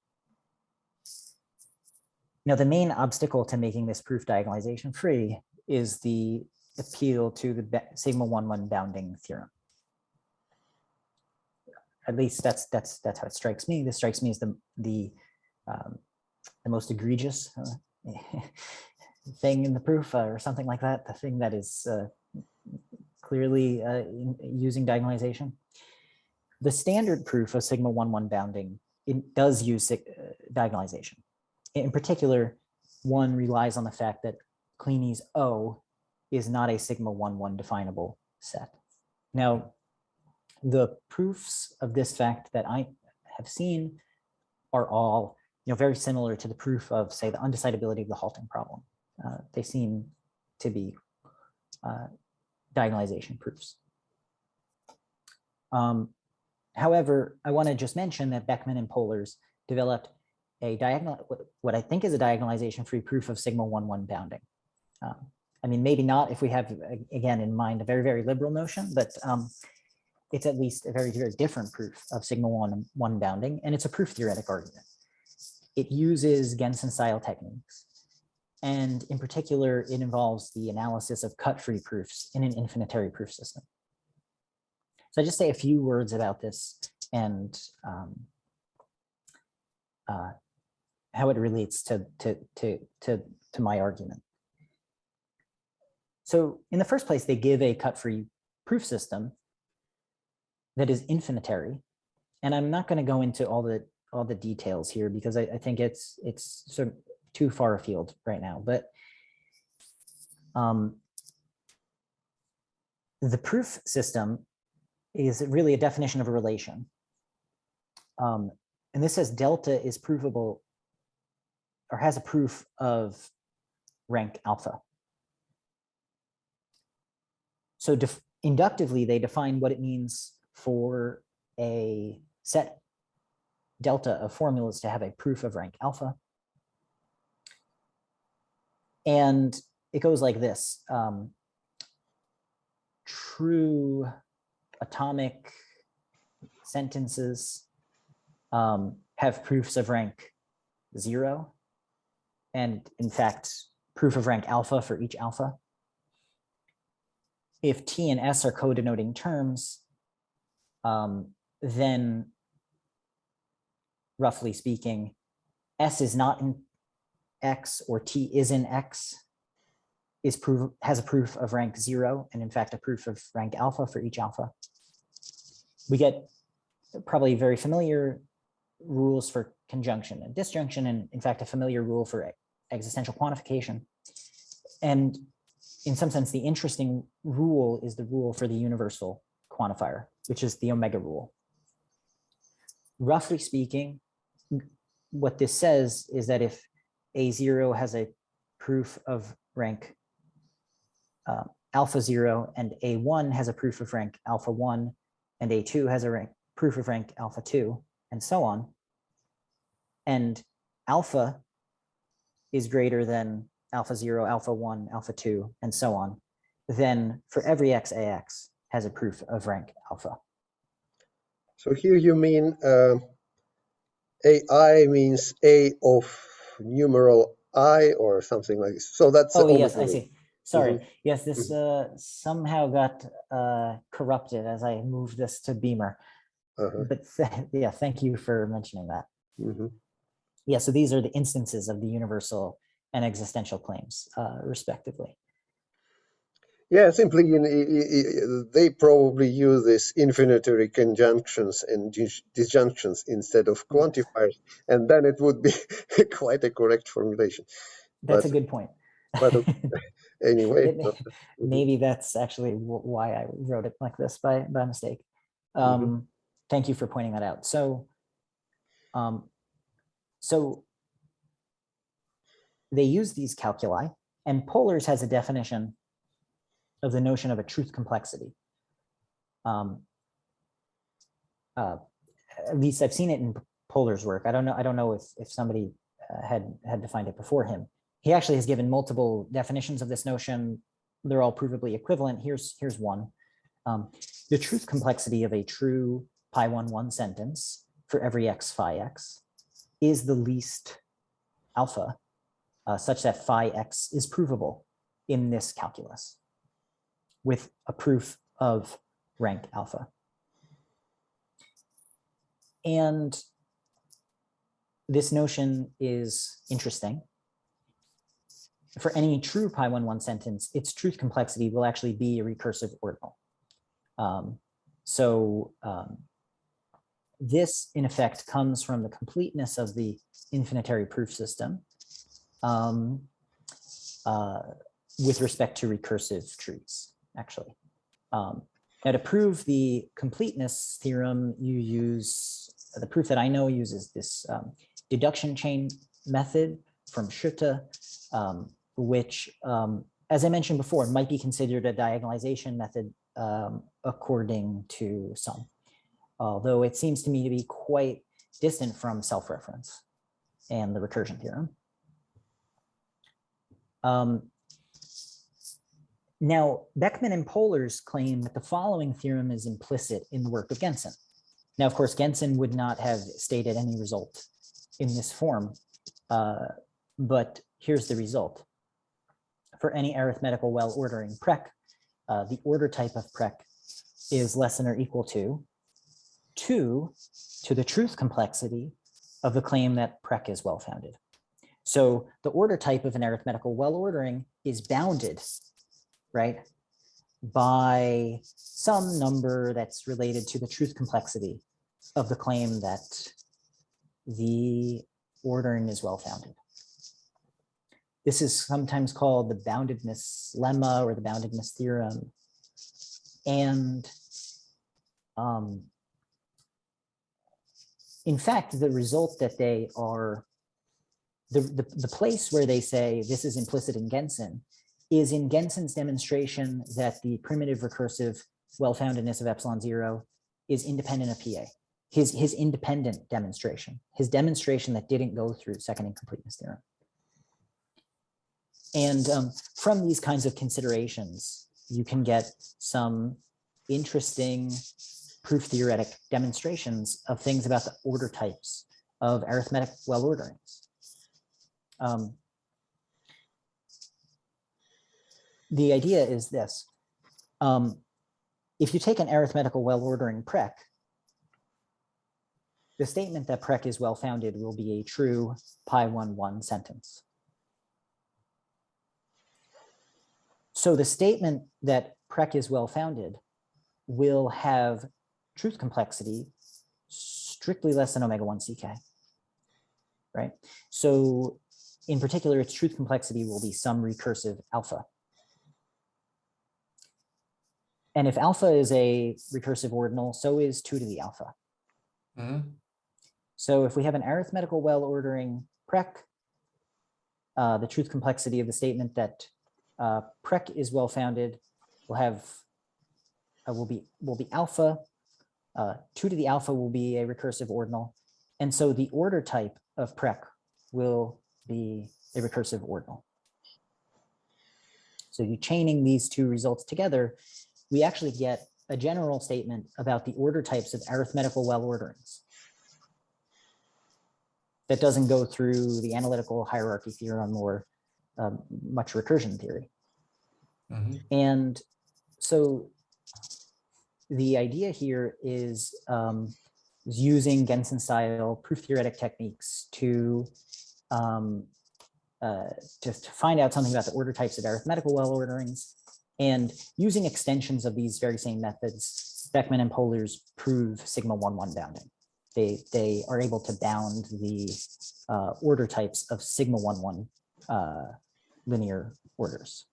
Now, the main obstacle to making this proof diagonalization free is the appeal to the sigma 1,1 bounding theorem. At least that's how it strikes me. This strikes me as the most egregious thing in the proof, or something like that. The thing that is clearly using diagonalization. The standard proof of sigma 1,1 bounding, it does use diagonalization. In particular, one relies on the fact that Kleini's O is not a sigma 1,1 definable set. Now, the proofs of this fact that I have seen are all, very similar to the proof of, say, the undecidability of the halting problem. They seem to be diagonalization proofs. However, I want to just mention that Beckman and Pohlers developed a what I think is a diagonalization-free proof of sigma 1,1 bounding. I mean, maybe not if we have, again, in mind a very, very liberal notion, but it's at least a very, very different proof of sigma 1,1 bounding, and it's a proof theoretic argument. It uses Gensen-style techniques, and in particular, it involves the analysis of cut-free proofs in an infinitary proof system. So I just say a few words about this and how it relates to my argument. So in the first place, they give a cut-free proof system that is infinitary, and I'm not going to go into all the details here because I think it's sort of too far afield right now. But the proof system is really a definition of a relation, and this says delta is provable or has a proof of rank alpha. So inductively, they define what it means for a set delta of formulas to have a proof of rank alpha. And it goes like this. True atomic sentences have proofs of rank 0. And in fact, proof of rank alpha for each alpha. If T and S are co-denoting terms, then roughly speaking, S is not in X or T is in X has a proof of rank 0, and in fact, a proof of rank alpha for each alpha. We get probably very familiar rules for conjunction and disjunction, and in fact, a familiar rule for existential quantification. And in some sense, the interesting rule is the rule for the universal quantifier, which is the omega rule. Roughly speaking, what this says is that if A0 has a proof of rank alpha 0, and A1 has a proof of rank alpha 1, and A2 has a proof of rank alpha 2, and so on, and alpha is greater than alpha 0, alpha 1, alpha 2, and so on, then for every x, AX has a proof of rank alpha. So here you mean AI means A of numeral I or something like this. So that's oh yes, I see. Sorry. Mm-hmm. Yes, this somehow got corrupted as I moved this to Beamer. But yeah, thank you for mentioning that. Yeah, so these are the instances of the universal and existential claims, respectively. Yeah, simply they probably use this infinitary conjunctions and disjunctions instead of quantifiers, and then it would be quite a correct formulation. That's a good point. But anyway, maybe that's actually why I wrote it like this by mistake. Thank you for pointing that out. So, so they use these calculi, and Pohlers has a definition of the notion of a truth complexity. At least I've seen it in Pohlers' work. I don't know if somebody had defined it before him. He actually has given multiple definitions of this notion. They're all provably equivalent. Here's one. The truth complexity of a true pi11 sentence for every x phi x is the least alpha, such that phi x is provable in this calculus with a proof of rank alpha. And this notion is interesting. For any true pi11 sentence, its truth complexity will actually be a recursive ordinal. This, in effect, comes from the completeness of the infinitary proof system with respect to recursive trees, actually. Now, to prove the completeness theorem, you use, the proof that I know uses this deduction chain method from Schutte, which, as I mentioned before, might be considered a diagonalization method according to some, although it seems to me to be quite distant from self-reference and the recursion theorem. Now, Beckman and Pohlers claim that the following theorem is implicit in the work of Gensen. Now, of course, Gensen would not have stated any result in this form, but here's the result. For any arithmetical well-ordering prec, the order type of prec is less than or equal to 2 to the truth complexity of the claim that prec is well-founded. So the order type of an arithmetical well-ordering is bounded, right, by some number that's related to the truth complexity of the claim that the ordering is well-founded. This is sometimes called the boundedness lemma or the boundedness theorem. And in fact, the result that they are, the place where they say this is implicit in Gensen is in Gensen's demonstration that the primitive recursive well-foundedness of epsilon 0 is independent of PA. His independent demonstration, his demonstration that didn't go through second incompleteness theorem. And from these kinds of considerations, you can get some interesting proof theoretic demonstrations of things about the order types of arithmetic well orderings. The idea is this. If you take an arithmetical well ordering prec, the statement that prec is well-founded will be a true pi11 sentence. So the statement that prec is well-founded will have truth complexity strictly less than omega 1 ck, right? So in particular, its truth complexity will be some recursive alpha. And if alpha is a recursive ordinal, so is 2 to the alpha. Mm-hmm. So if we have an arithmetical well ordering prec, the truth complexity of the statement that prec is well founded will have will be alpha. 2 to the alpha will be a recursive ordinal, and so the order type of prec will be a recursive ordinal. So you chaining these two results together, we actually get a general statement about the order types of arithmetical well orderings that doesn't go through the analytical hierarchy theorem or much recursion theory. Mm-hmm. And so the idea here is using Gensen style proof theoretic techniques to find out something about the order types of arithmetical well orderings, and using extensions of these very same methods, Beckman and Polers prove sigma 1,1 bounding. They are able to bound the order types of sigma 1,1 linear orders.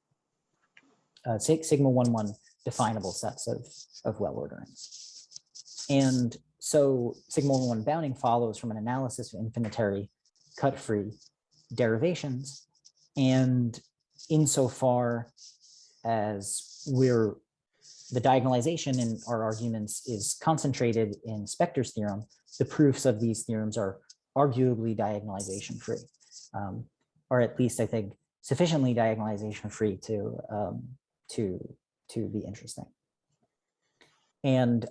Sigma 1,1 definable sets of well orderings. And so sigma 1,1 bounding follows from an analysis of infinitary cut-free derivations. And insofar as the diagonalization in our arguments is concentrated in Spectre's theorem, the proofs of these theorems are arguably diagonalization free, or at least I think sufficiently diagonalization free to be interesting. And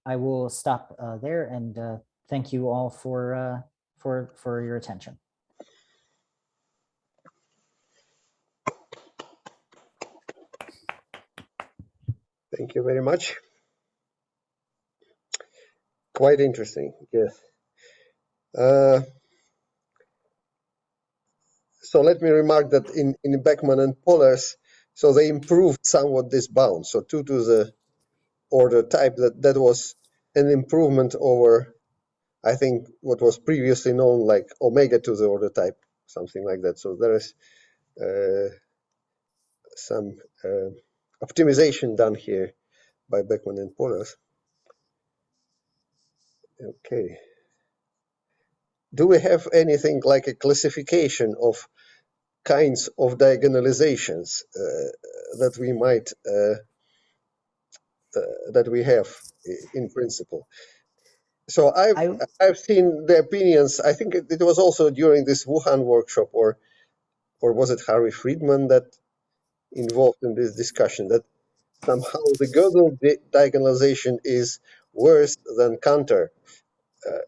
I will stop there and thank you all for your attention. Thank you very much. Quite interesting, yes. So let me remark that in Beckman and Polers, so they improved somewhat this bound. So 2 to the order type, that was an improvement over, I think, what was previously known like omega to the order type, something like that. So there is some optimization done here by Beckman and Polers. Okay. Do we have anything like a classification of kinds of diagonalizations that we might that we have in principle? So I've seen the opinions. I think it was also during this Wuhan workshop, or was it Harvey Friedman that involved in this discussion, that somehow the Gödel diagonalization is worse than Cantor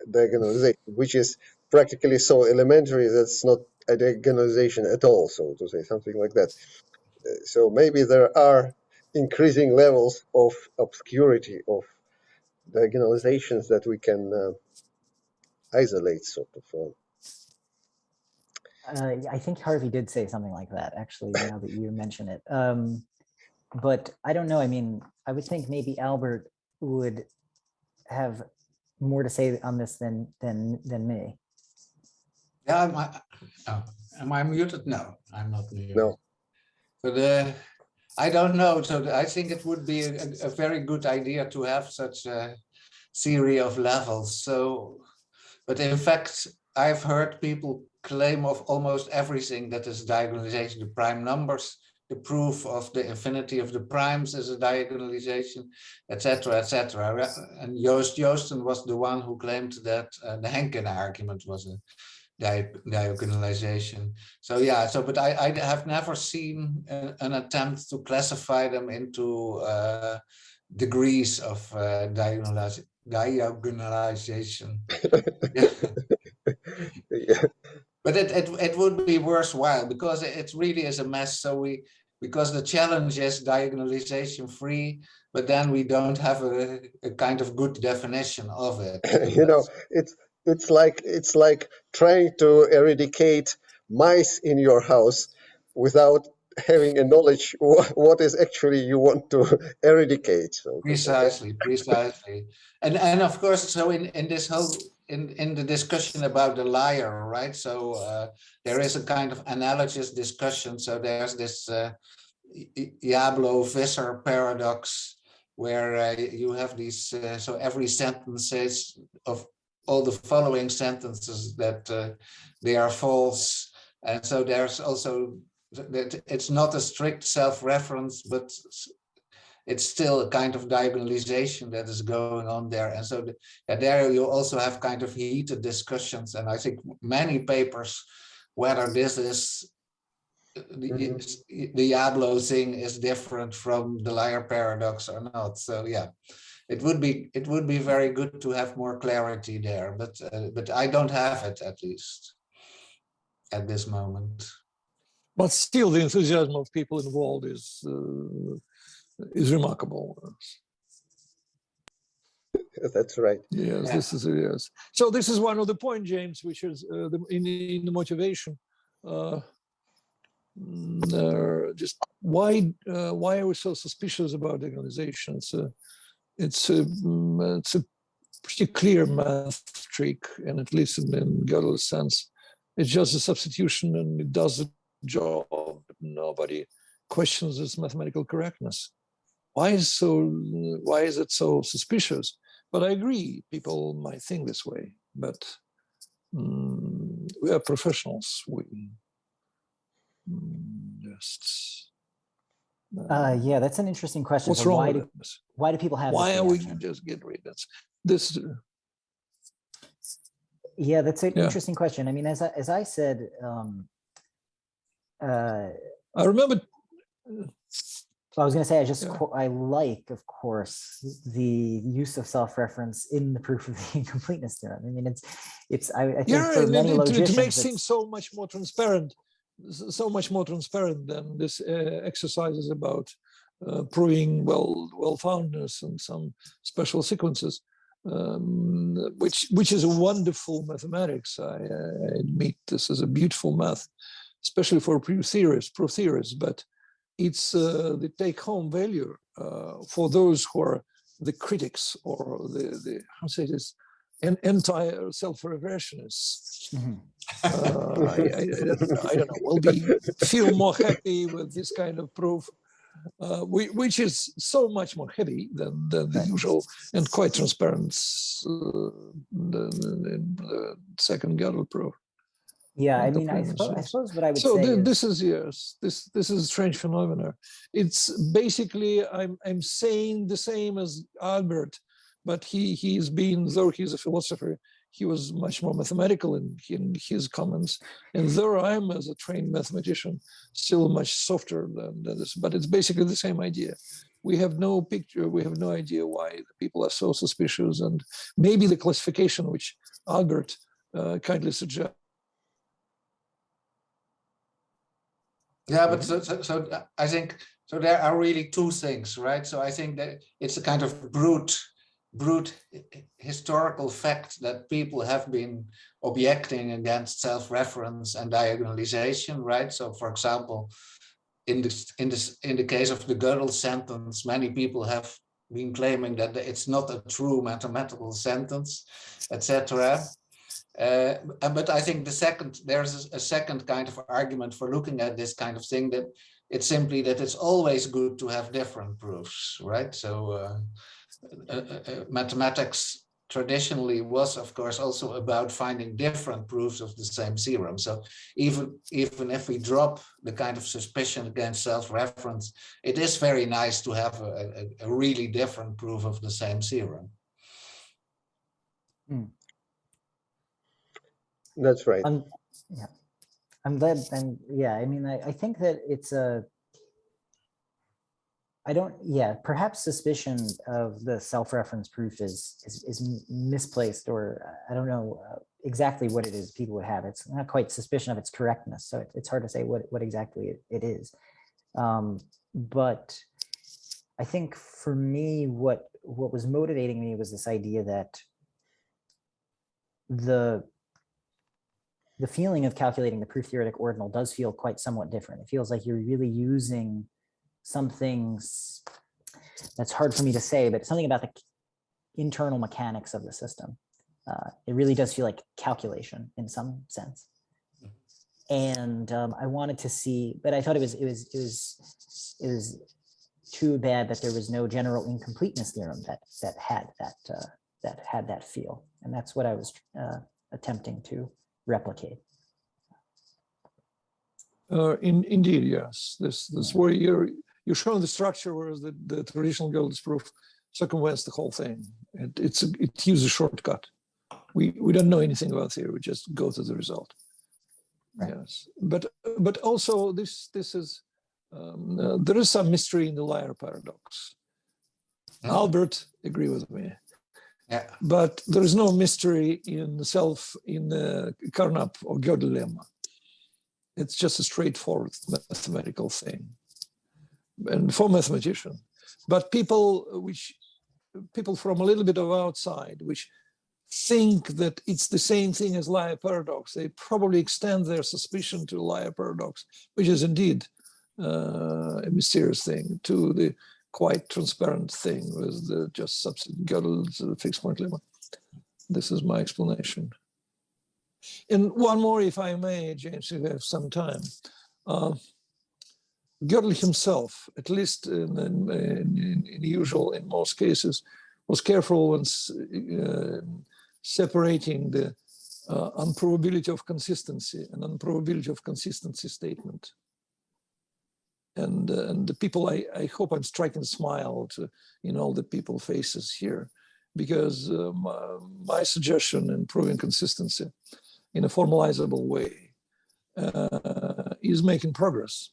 diagonalization, which is practically so elementary that it's not a diagonalization at all, so to say, something like that. So maybe there are increasing levels of obscurity of diagonalizations that we can isolate, sort of. I think Harvey did say something like that, actually, now that you mention it. But I don't know. I mean, I would think maybe Albert would have more to say on this than me. Yeah, am I muted? No, I'm not muted. No. But I don't know. So I think it would be a very good idea to have such a theory of levels. So, but in fact, I've heard people claim of almost everything that is diagonalization to prime numbers the proof of the infinity of the primes is a diagonalization, etc., etc. And Joosten was the one who claimed that the Henkin argument was a diagonalization. So yeah, but I have never seen an attempt to classify them into degrees of diagonalization. Yeah. But it would be worthwhile because it really is a mess. So because the challenge is diagonalization free, but then we don't have a kind of good definition of it. You know, it's like trying to eradicate mice in your house without having a knowledge what is actually you want to eradicate. So precisely. And of course, so in this whole in the discussion about the liar, right? So there is a kind of analogous discussion. So there's this Jablo-Visser paradox, where you have these, so every sentence says of all the following sentences that they are false. And so there's also that it's not a strict self-reference, but it's still a kind of diagonalization that is going on there. And so there you also have kind of heated discussions. And I think many papers, whether this is the Jablo thing is different from the liar paradox or not. So yeah, it would be very good to have more clarity there, but I don't have it, at least at this moment. But still, the enthusiasm of people involved is remarkable. that's right. Yes, Yeah. this is yes. So this is one of the points, James, which is in the motivation. Just why are we so suspicious about organizations? It's a pretty clear math trick, and at least in Gödel's sense, it's just a substitution, and it does the job. Nobody questions its mathematical correctness. Why is it so suspicious? But I agree, people might think this way, but we are professionals. We just Yeah, that's an interesting question. what's So wrong with this? why do people have Why this are we reaction? just get rid of this? Yeah, that's an Yeah. interesting question. I mean, as I said, I remember. I was going to say, Yeah. I like, of course, the use of self-reference in the proof of the incompleteness theorem. I mean, I think Yeah, for many it logicians, makes things so much more transparent, than this exercises about proving well-foundedness and some special sequences, which is a wonderful mathematics. I admit this is a beautiful math, especially for proof theorists, but it's the take-home value for those who are the critics or the how to say this, anti-self-reversionists. I don't know. Feel more happy with this kind of proof, which is so much more heavy than the usual and quite transparent the second Gödel proof. yeah, I mean, I suppose what I would So say this is this is a strange phenomenon. It's basically I'm saying the same as Albert, but he's been, though he's a philosopher, he was much more mathematical in his comments, and though I'm, as a trained mathematician, still much softer than this. But it's basically the same idea. We have no picture. We have no idea why the people are so suspicious, and maybe the classification which Albert kindly suggests. Yeah, but so I think so there are really two things, right? So I think that it's a kind of brute historical fact that people have been objecting against self-reference and diagonalization, right? So for example, in the case of the Gödel sentence, many people have been claiming that it's not a true mathematical sentence, etc. But I think there's a second kind of argument for looking at this kind of thing, that it's simply that it's always good to have different proofs, right? So mathematics traditionally was, of course, also about finding different proofs of the same theorem. So even if we drop the kind of suspicion against self-reference, it is very nice to have a really different proof of the same theorem. That's right. Yeah, I'm glad. And yeah, I mean, I think that it's perhaps suspicion of the self-reference proof is misplaced, or I don't know exactly what it is people would have. It's not quite suspicion of its correctness, so it's hard to say what exactly it is. But I think for me, what was motivating me was this idea that the feeling of calculating the proof theoretic ordinal does feel quite somewhat different. It feels like you're really using something that's hard for me to say, but something about the internal mechanics of the system. It really does feel like calculation in some sense. And I wanted to see, but I thought it was too bad that there was no general incompleteness theorem that had that feel, and that's what I was attempting to replicate. Indeed, yes. This where you're showing the structure, whereas the traditional Gödel's proof circumvents the whole thing. It uses a shortcut. We don't know anything about theory. We just go to the result. Right. Yes, but also this is there is some mystery in the liar paradox. Albert, agree with me. Yeah. But there is no mystery in the Carnap or Gödel lemma. It's just a straightforward mathematical thing, and for mathematician. But people from a little bit of outside, which think that it's the same thing as liar paradox, they probably extend their suspicion to liar paradox, which is indeed a mysterious thing, to the quite transparent thing with the just substitute Gödel's fixed point lemma. This is my explanation. And one more, if I may, James, if we have some time. Gödel himself, at least in most cases, was careful when separating the unprobability of consistency and unprobability of consistency statement. And the people, I hope I'm striking a smile in all the people faces here, because my suggestion in proving consistency in a formalizable way is making progress.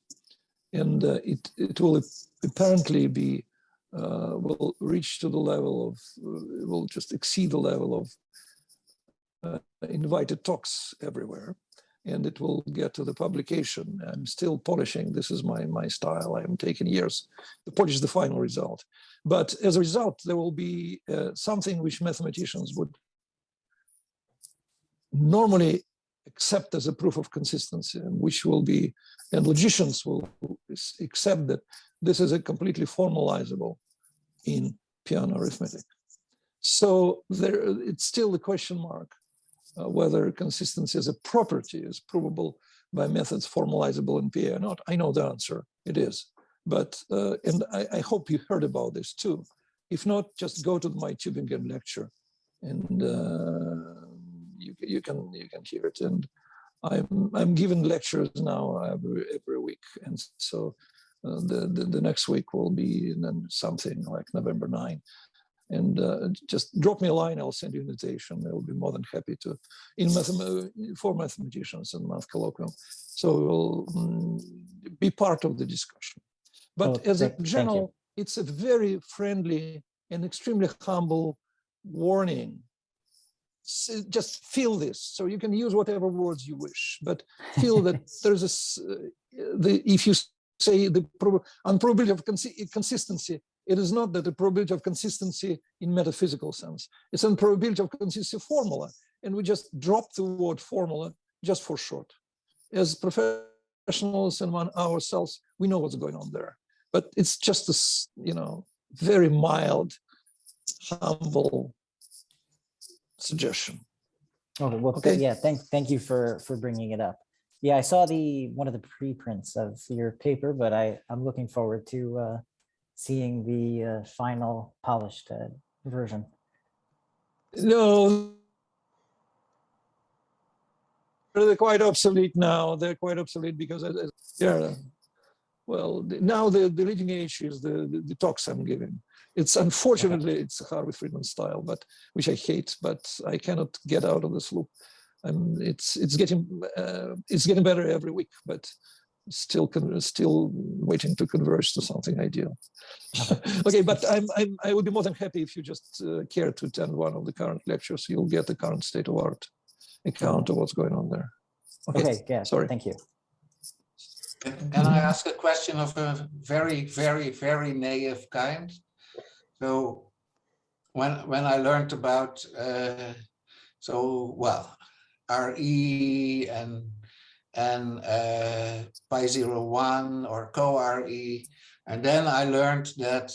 And it will apparently be, will reach to the level of, will just exceed the level of invited talks everywhere. And it will get to the publication. I'm still polishing. This is my style. I'm taking years to polish the final result. But as a result, there will be something which mathematicians would normally accept as a proof of consistency, and which will be, and logicians will accept that this is a completely formalizable in piano arithmetic. So there, it's still a question mark whether consistency as a property is provable by methods formalizable in PA or not. I know the answer, it is. But, and I hope you heard about this too. If not, just go to my Tübingen lecture and you can hear it. And I'm giving lectures now every week. And so the next week will be then something like November 9. And just drop me a line, I'll send you an invitation. I'll be more than happy to, for mathematicians and math colloquium. So we'll be part of the discussion. But as a general, it's a very friendly and extremely humble warning. So just feel this. So you can use whatever words you wish, but feel that there's if you say the unprobability of consistency, it is not that the probability of consistency in metaphysical sense. It's a probability of consistency formula. And we just drop the word formula just for short. As professionals and ourselves, we know what's going on there. But it's just a, very mild, humble suggestion. Okay, well, yeah, thank you for bringing it up. Yeah, I saw one of the preprints of your paper, but I'm looking forward to seeing the final polished version. No, they're quite obsolete now. They're quite obsolete because, yeah, well, now the leading edge is the talks I'm giving. It's unfortunately, it's a Harvey Friedman style, but which I hate, but I cannot get out of this loop. It's getting better every week, but still waiting to converge to something ideal. Okay, but I would be more than happy if you just care to attend one of the current lectures. You'll get the current state of art account of what's going on there. Okay, yeah, sorry. thank you. Can I ask a question of a very, very, very naive kind? So when I learned about RE and pi01 or co-RE, and then I learned that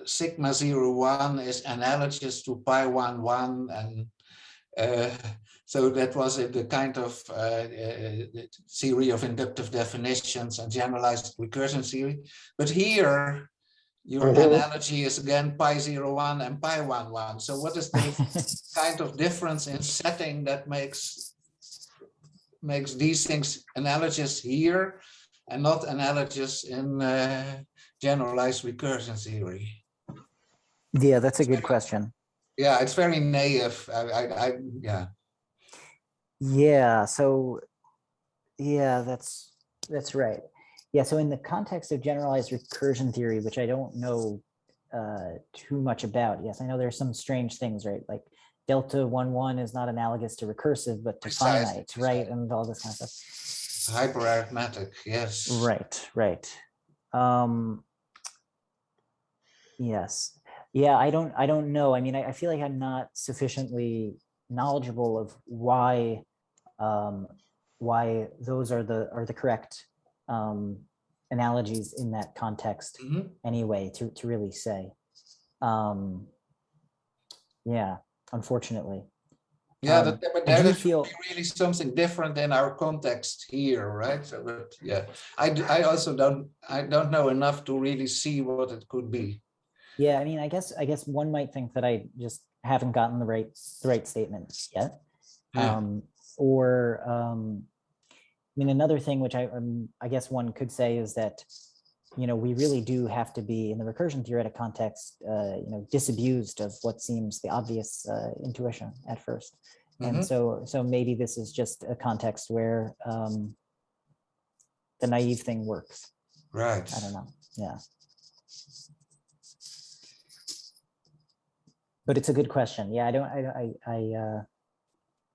sigma 01 is analogous to pi11, and so that was the kind of theory of inductive definitions and generalized recursion theory. But here, your analogy is again pi01 and pi11. So what is the kind of difference in setting that makes these things analogous here and not analogous in generalized recursion theory? Yeah, that's a good question. Yeah, it's very naive. Yeah. Yeah, so yeah, that's right. Yeah, so in the context of generalized recursion theory, which I don't know too much about, yes, I know there's some strange things, right? Like delta 1,1 is not analogous to recursive, but to finite, right? And all this kind of stuff. Hyperarithmetic, yes. Right. Yes. Yeah, I don't know. I mean, I feel like I'm not sufficiently knowledgeable of why those are the correct analogies in that context anyway to really say. Yeah, unfortunately. Yeah, but there should feel be really something different in our context here, right? So, but yeah, I also don't know enough to really see what it could be. Yeah, I mean, I guess one might think that I just haven't gotten the right statement yet. Yeah. I mean, another thing which I guess one could say is that, you know, we really do have to be in the recursion theoretic context, you know, disabused of what seems the obvious intuition at first. And so maybe this is just a context where the naive thing works. Right. I don't know. Yeah. But it's a good question. Yeah,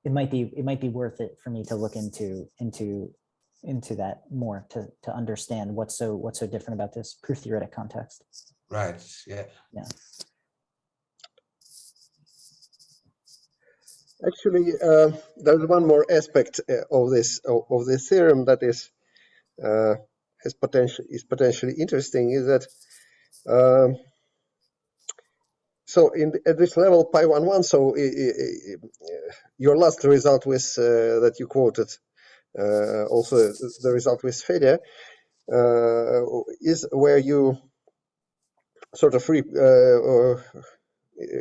it might be worth it for me to look into that more to understand what's so different about this proof theoretic context. Right. Yeah. Yeah. Actually, there's one more aspect of this theorem that is potentially interesting, is that so at this level pi11, so your last result with that you quoted, also the result with failure, is where you sort of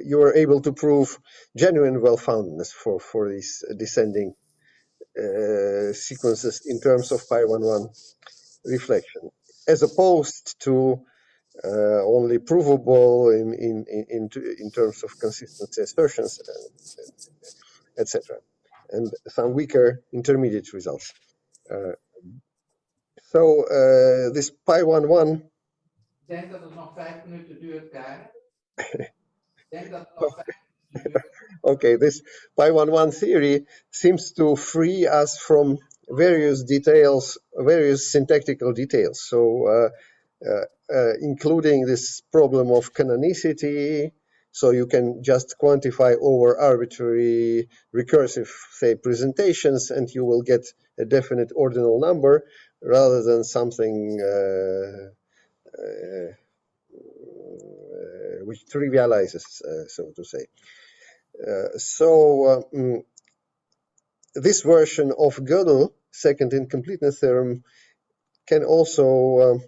you were able to prove genuine well-foundedness for these descending sequences in terms of pi11 reflection, as opposed to only provable in terms of consistency assertions, etc., and some weaker intermediate results. So this pi11. Denk dat het nog 5 minuten duurt, Karen. Okay, this pi11 theory seems to free us from various details, various syntactical details. So including this problem of canonicity, so you can just quantify over arbitrary recursive, say, presentations, and you will get a definite ordinal number rather than something which trivializes, so to say. This version of Gödel, second incompleteness theorem, can also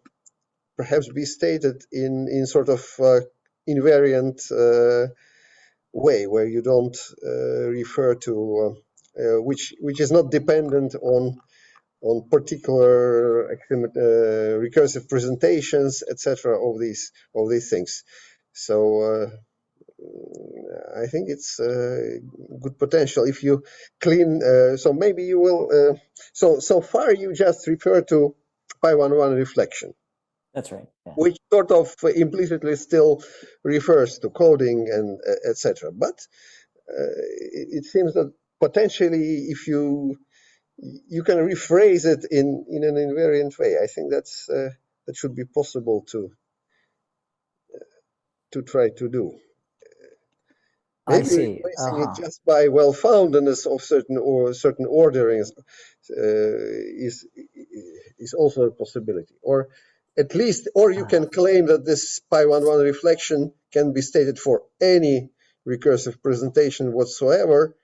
perhaps be stated in sort of invariant way where you don't refer to which is not dependent on particular recursive presentations, etc. of these things. So I think it's good potential if you clean. So maybe you will. So far you just refer to pi11 reflection. That's right. Yeah. Which sort of implicitly still refers to coding and etc. But it seems that potentially, if you can rephrase it in an invariant way, I think that should be possible to try to do. Maybe I see. replacing it just by well-foundedness of certain orderings is also a possibility, or at least, or you can claim that this pi11 reflection can be stated for any recursive presentation whatsoever,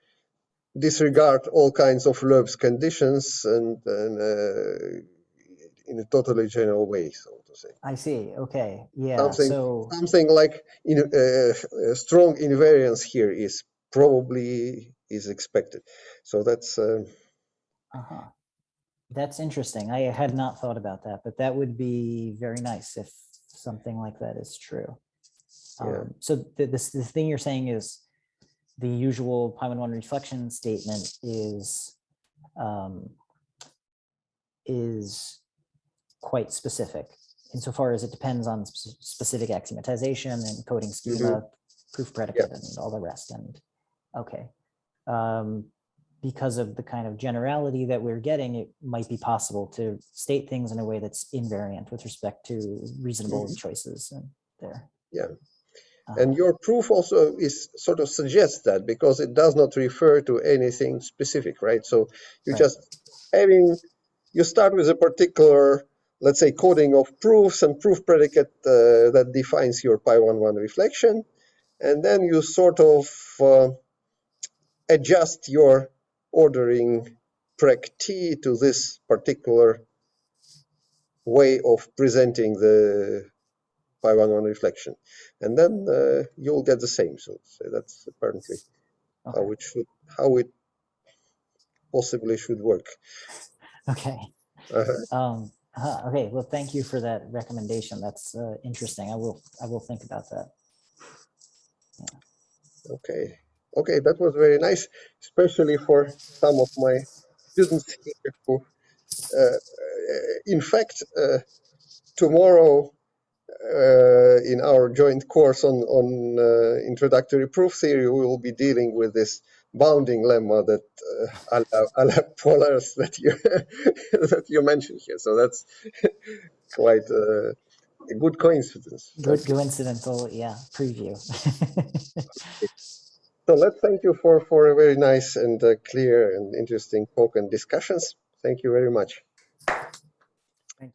disregard all kinds of Loeb's conditions, and in a totally general way, so to say. I see. Okay. Yeah. Something like strong invariance here is probably expected. So that's. That's interesting. I had not thought about that, but that would be very nice if something like that is true. Yeah. So this thing you're saying is the usual pi11 reflection statement is quite specific insofar as it depends on specific axiomatization and coding schema, proof predicate, and all the rest. And okay. Because of the kind of generality that we're getting, it might be possible to state things in a way that's invariant with respect to reasonable choices there. Yeah. And your proof also sort of suggests that, because it does not refer to anything specific, right? So you just you start with a particular, let's say, coding of proofs and proof predicate that defines your pi11 reflection. And then you sort of adjust your ordering prec t to this particular way of presenting the pi11 reflection, and then you'll get the same. So that's apparently how it possibly should work. Okay. Okay. Well, thank you for that recommendation. That's interesting. I will think about that. Yeah. Okay, that was very nice, especially for some of my students here who, in fact, tomorrow in our joint course on introductory proof theory, we will be dealing with this bounding lemma that a la polars that you mentioned here. So that's quite a good coincidence. Good coincidental, yeah, preview. So let's thank you for a very nice and clear and interesting talk and discussions. Thank you very much.